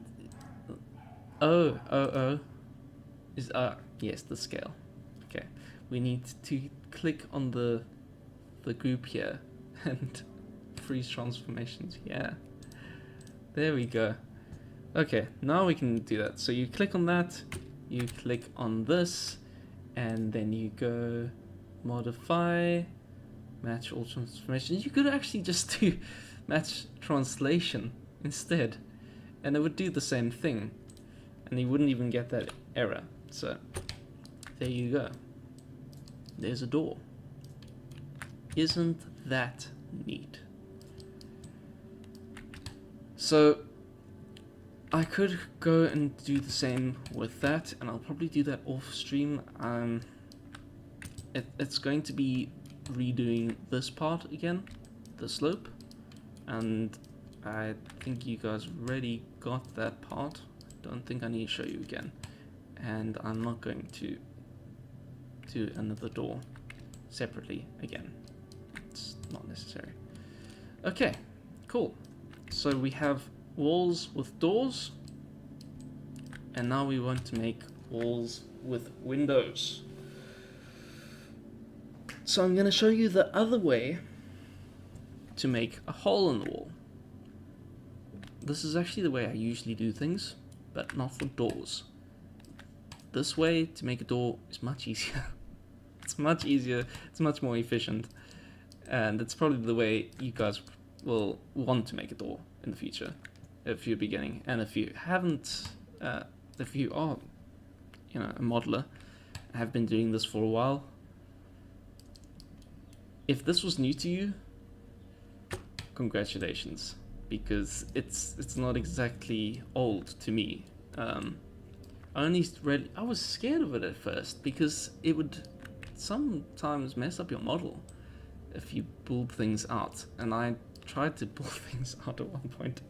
Oh. Is yes, the scale. Okay, we need to click on the group here and freeze transformations. Yeah, there we go. Okay, now we can do that. So you click on that, you click on this, and then you go Modify, Match All Transformations. You could actually just do Match Translation instead, and it would do the same thing, and you wouldn't even get that error. So there you go. There's a door. Isn't that neat? So I could go and do the same with that, and I'll probably do that off stream. It's going to be redoing this part again, the slope, and I think you guys already got that part. Don't think I need to show you again, and I'm not going to do another door separately again. It's not necessary. Okay, cool. So we have walls with doors, and now we want to make walls with windows. So I'm going to show you the other way to make a hole in the wall. This is actually the way I usually do things, but not for doors. This way to make a door is much easier. It's much easier, it's much more efficient, and it's probably the way you guys will want to make a door in the future if you're beginning. And if you haven't, if you are, a modeler, have been doing this for a while, if this was new to you, congratulations, because it's not exactly old to me. I was scared of it at first because it would sometimes mess up your model if you pulled things out, and I tried to pull things out at one point,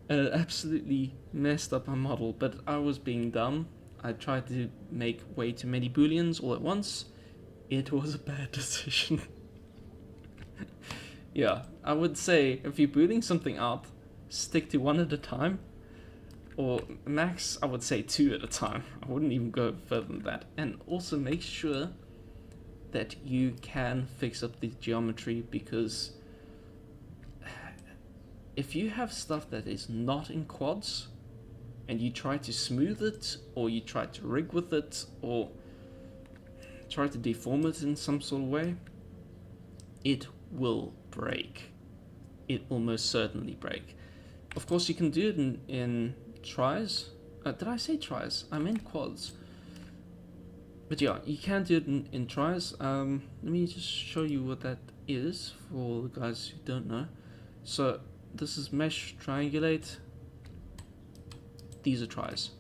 and it absolutely messed up my model, but I was being dumb. I tried to make way too many booleans all at once. It was a bad decision. Yeah, I would say if you're booting something out, stick to one at a time, or max, I would say 2 at a time. I wouldn't even go further than that. And also make sure that you can fix up the geometry, because if you have stuff that is not in quads and you try to smooth it, or you try to rig with it, or try to deform it in some sort of way, it will break. It will most certainly break. Of course, you can do it in tries. Did I say tries? I meant quads. But yeah, you can do it in tries. Let me just show you what that is for the guys who don't know. So this is mesh triangulate. These are tries.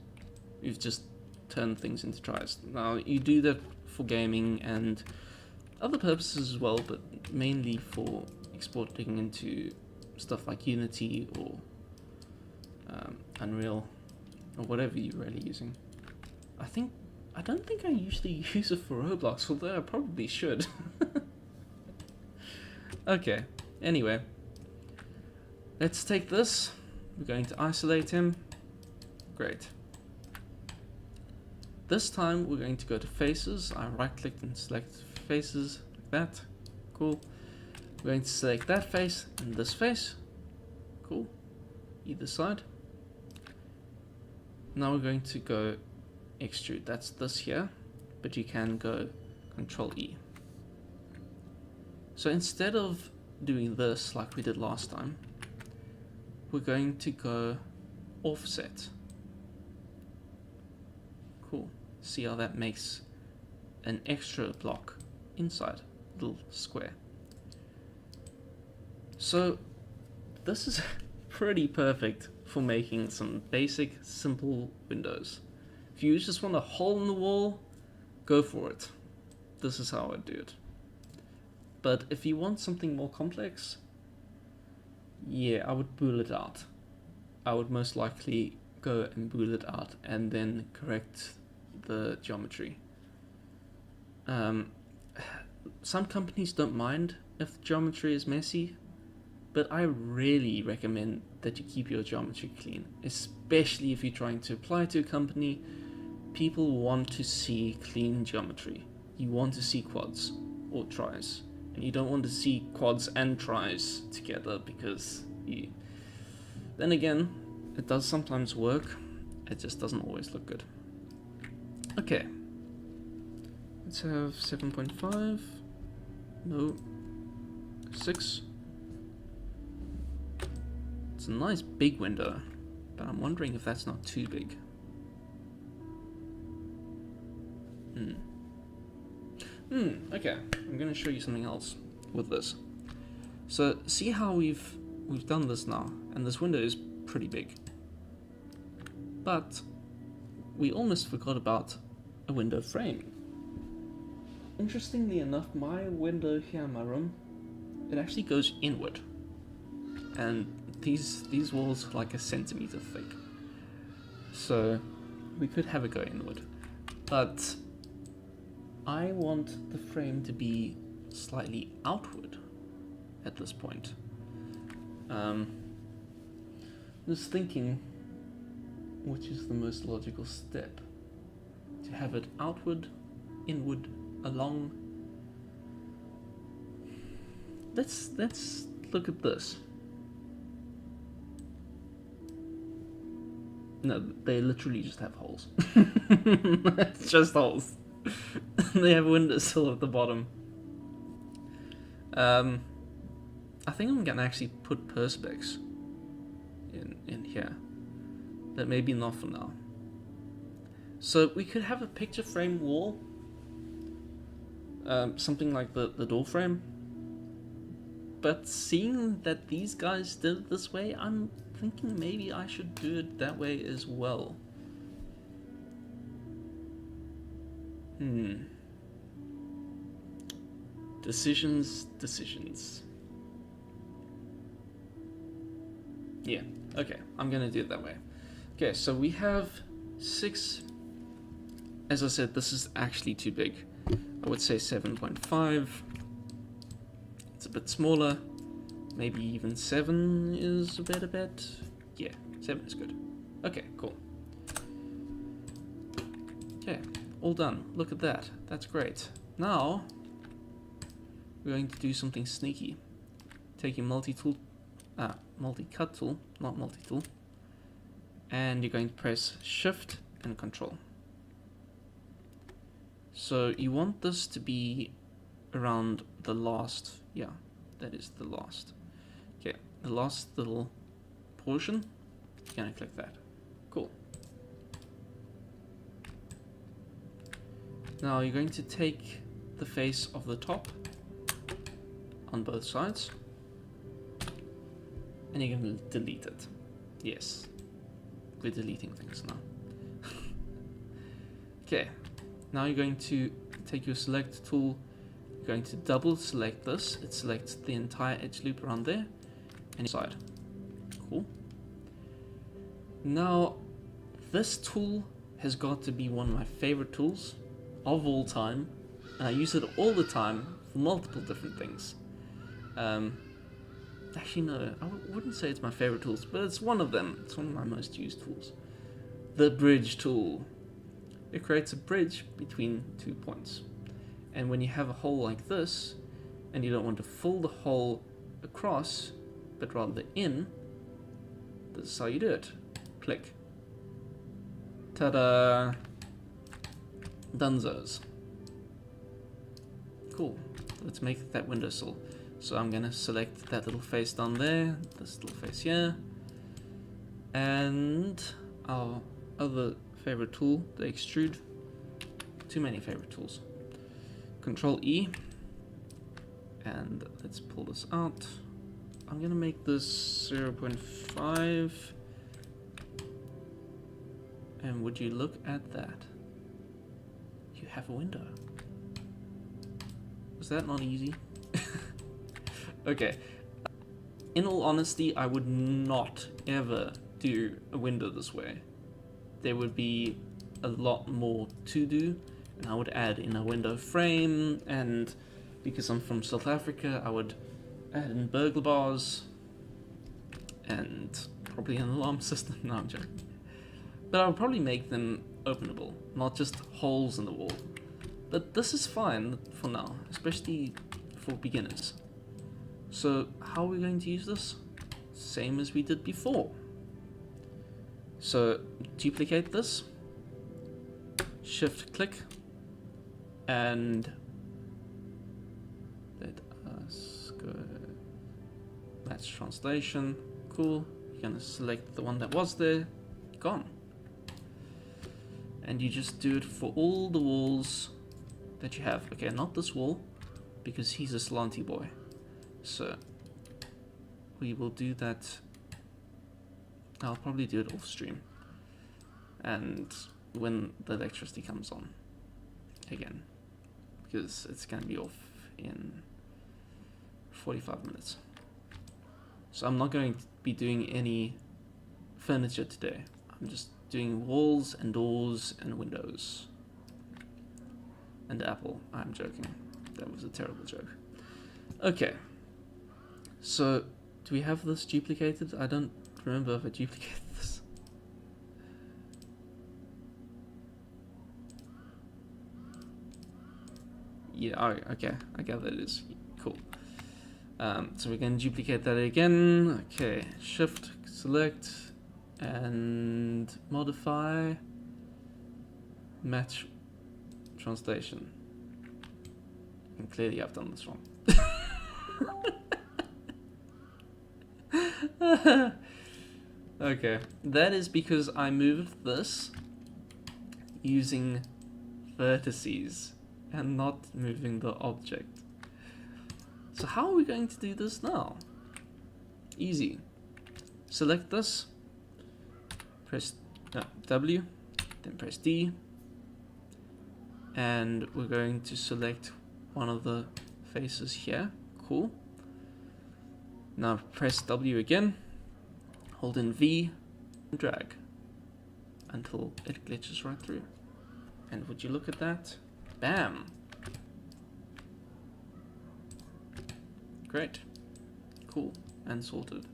You've just turned things into tries. Now you do that for gaming and other purposes as well, but mainly for exporting into stuff like Unity or Unreal or whatever you're really using. I don't think I usually use it for Roblox, although I probably should. Okay, anyway, let's take this. We're going to isolate him. Great. This time we're going to go to faces. I right clicked and select faces like that. Cool. We're going to select that face and this face. Cool. Either side. Now we're going to go extrude. That's this here, but you can go Control E. So instead of doing this like we did last time, we're going to go offset. Cool. See how that makes an extra block inside, little square. So this is pretty perfect for making some basic, simple windows. If you just want a hole in the wall, go for it. This is how I do it. But if you want something more complex, yeah, I would bool it out. I would most likely go and bool it out and then correct the geometry. Some companies don't mind if the geometry is messy, but I really recommend that you keep your geometry clean, especially if you're trying to apply to a company. People want to see clean geometry. You want to see quads or tries, and you don't want to see quads and tries together, because then again, it does sometimes work, it just doesn't always look good. Okay, let's have 7.5, no, 6. It's a nice big window, but I'm wondering if that's not too big. Okay, I'm going to show you something else with this. So see how we've done this now, and this window is pretty big. But we almost forgot about a window frame. Interestingly enough, my window here in my room, it actually goes inward. And these walls are like a centimeter thick. So we could have it go inward. But I want the frame to be slightly outward at this point. Just thinking, which is the most logical step? To have it outward, inward, along. Let's look at this. No, they literally just have holes. It's just holes. They have windows still at the bottom. I think I'm gonna actually put perspex in here, but maybe not for now. So we could have a picture frame wall, something like the door frame. But seeing that these guys did it this way, I'm thinking maybe I should do it that way as well. Decisions. Yeah, okay, I'm gonna do it that way. Okay, so we have 6. As I said, this is actually too big. I would say 7.5. It's a bit smaller. Maybe even 7 is a better bet. Yeah, 7 is good. Okay, cool. Okay, all done. Look at that. That's great. Now, we're going to do something sneaky. Take your multi-cut tool, not multi-tool, and you're going to press Shift and Control. So you want this to be around the last, yeah, that is the last. Okay, the last little portion, you're going to click that. Cool. Now you're going to take the face of the top on both sides, and you're going to delete it. Yes, we're deleting things now. Okay, now you're going to take your select tool, you're going to double select this, it selects the entire edge loop around there, and side. Cool. Now, this tool has got to be one of my favorite tools of all time, and I use it all the time for multiple different things. Actually no, I wouldn't say it's my favorite tools, but it's one of them. It's one of my most used tools. The bridge tool. It creates a bridge between 2 points. And when you have a hole like this, and you don't want to fill the hole across, but rather in, this is how you do it. Click. Ta-da! Dunzos. Cool. Let's make that windowsill. So I'm gonna select that little face down there, this little face here, and our other favorite tool, the extrude. Too many favorite tools. Control E, and let's pull this out. I'm gonna make this 0.5, and would you look at that? You have a window. Was that not easy? Okay, in all honesty, I would not ever do a window this way. There would be a lot more to do, and I would add in a window frame, and because I'm from South Africa, I would add in burglar bars, and probably an alarm system. No, I'm joking. But I would probably make them openable, not just holes in the wall. But this is fine for now, especially for beginners. So how are we going to use this? Same as we did before. So duplicate this, shift click, and let us go match translation. Cool. You're gonna select the one that was there, gone. And you just do it for all the walls that you have. Okay, not this wall, because he's a slanty boy. So we will do that. I'll probably do it off stream, and when the electricity comes on again, because it's gonna be off in 45 minutes. So I'm not going to be doing any furniture today. I'm just doing walls and doors and windows and Apple. I'm joking. That was a terrible joke. Okay. So, do we have this duplicated? I don't remember if I duplicated this. Yeah, oh, okay. I gather it is. Cool. So we're going to duplicate that again. Okay, shift, select, and modify, match translation. And clearly I've done this wrong. Okay, that is because I moved this using vertices and not moving the object. So how are we going to do this now? Easy. Select this, press W, then press D, and we're going to select one of the faces here. Cool. Now press W again, hold in V, and drag until it glitches right through. And would you look at that? Bam! Great. Cool. And sorted.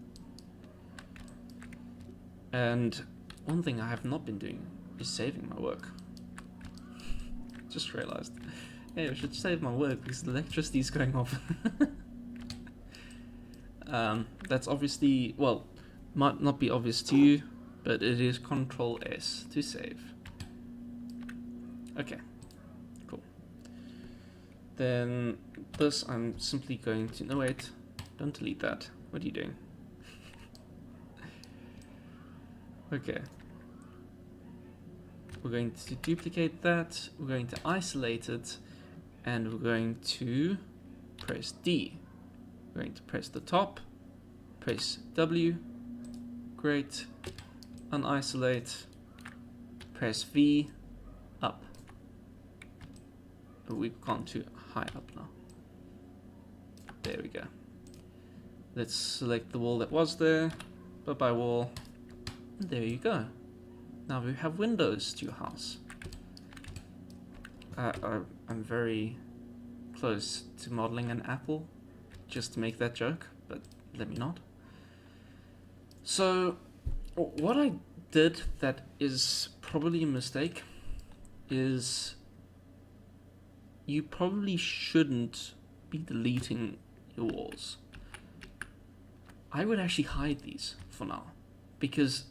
And one thing I have not been doing is saving my work. Just realized. Hey, I should save my work because the electricity is going off. That's obviously, well, might not be obvious to you, but it is Control S to save. Okay, cool. Then this I'm simply going to, no wait, don't delete that. What are you doing? Okay. We're going to duplicate that, we're going to isolate it, and we're going to press D. We're going to press the top, press W, great, unisolate, press V, up. We've gone too high up now. There we go. Let's select the wall that was there, bye-bye wall, and there you go. Now we have windows to your house. I'm very close to modeling an apple, just to make that joke, but let me not. So, what I did that is probably a mistake is you probably shouldn't be deleting your walls. I would actually hide these for now, because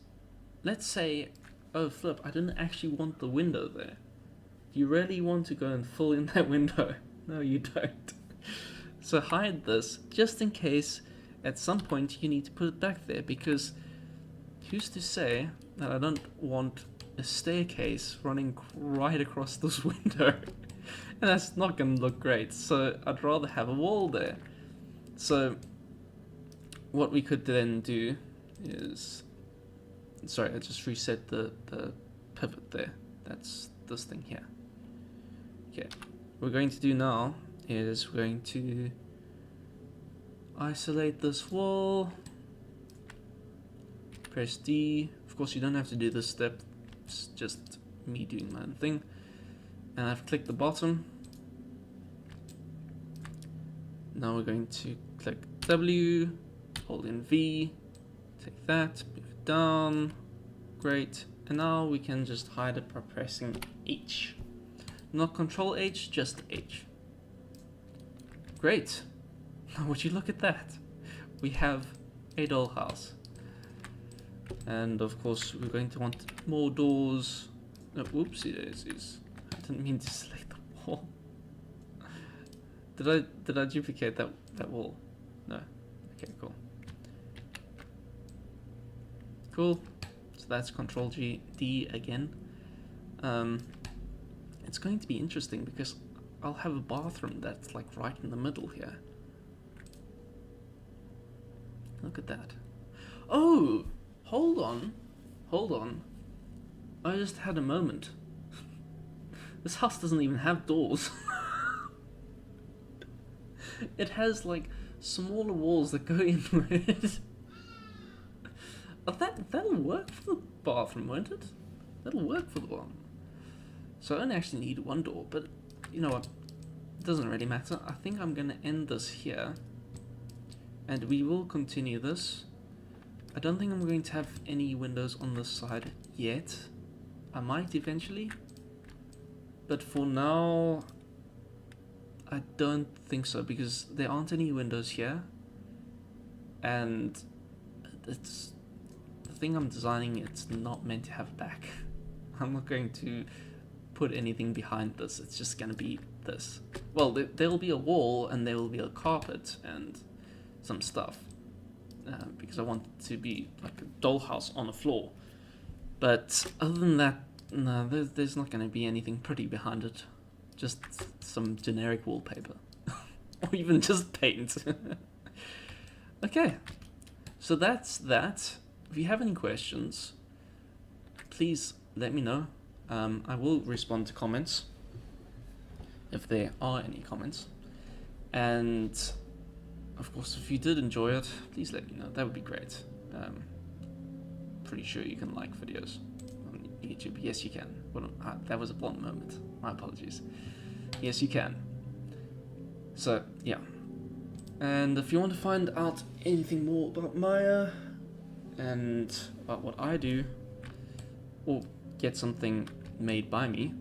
let's say, oh flip, I didn't actually want the window there. Do you really want to go and fill in that window? No, you don't. So hide this, just in case at some point you need to put it back there, because who's to say that I don't want a staircase running right across this window? And that's not going to look great, so I'd rather have a wall there. So what we could then do is, sorry, I just reset the pivot there. That's this thing here. Okay, what we're going to do now is we're going to isolate this wall, press D. Of course you don't have to do this step, it's just me doing my own thing. And I've clicked the bottom. Now we're going to click W, hold in V, take that, move it down, great. And now we can just hide it by pressing H. Not Control H, just H. Great. Now would you look at that? We have a dollhouse. And of course we're going to want more doors. Oh, whoopsie daisies. I didn't mean to select the wall. Did I duplicate that wall? No. Okay, cool. Cool. So that's Control D again. It's going to be interesting because I'll have a bathroom that's like right in the middle here. Look at that. Oh, hold on. I just had a moment. This house doesn't even have doors. It has like smaller walls that go in with it. That'll work for the bathroom, won't it? That'll work for the one. So I only actually need one door, but you know what? It doesn't really matter. I think I'm gonna end this here. And we will continue this. I don't think I'm going to have any windows on this side yet. I might eventually. But for now, I don't think so, because there aren't any windows here. And it's the thing I'm designing, it's not meant to have back. I'm not going to put anything behind this. It's just going to be this. Well, there will be a wall and there will be a carpet and some stuff. Because I want it to be like a dollhouse on a floor. But other than that, no, there's not going to be anything pretty behind it. Just some generic wallpaper. Or even just paint. Okay, so that's that. If you have any questions, please let me know. I will respond to comments, if there are any comments. And of course, if you did enjoy it, please let me know. That would be great. Pretty sure you can like videos on YouTube. Yes, you can. Well, that was a blunt moment. My apologies. Yes, you can. So, yeah. And if you want to find out anything more about Maya and about what I do, or get something made by me,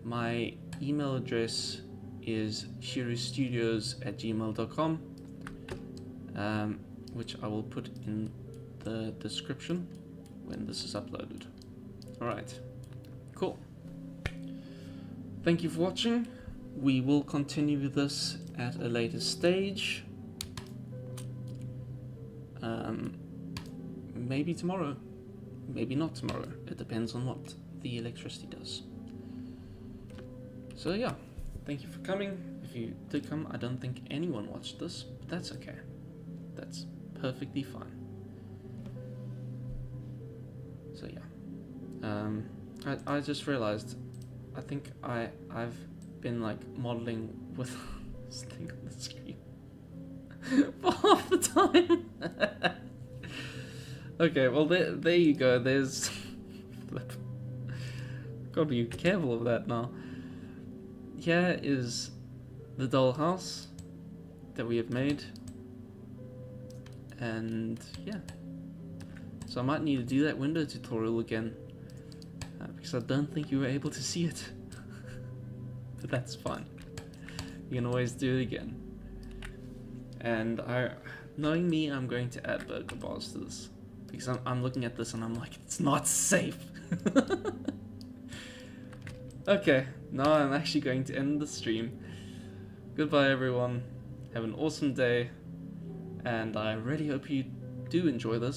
my email address is shirustudios@gmail.com, which I will put in the description when this is uploaded. Alright, cool. Thank you for watching. We will continue this at a later stage. Maybe tomorrow, maybe not tomorrow. It depends on what the electricity does. So yeah, thank you for coming. If you did come, I don't think anyone watched this, but that's okay. That's perfectly fine. So yeah, I just realized, I think I've been like modeling with this thing on the screen for half the time. Okay, well there you go. There's gotta be careful of that now. Here is the dollhouse that we have made, and yeah. So I might need to do that window tutorial again, because I don't think you were able to see it. But that's fine. You can always do it again. And knowing me, I'm going to add burger bars to this, because I'm looking at this and I'm like, it's not safe. Okay, now I'm actually going to end the stream. Goodbye everyone, have an awesome day, and I really hope you do enjoy this.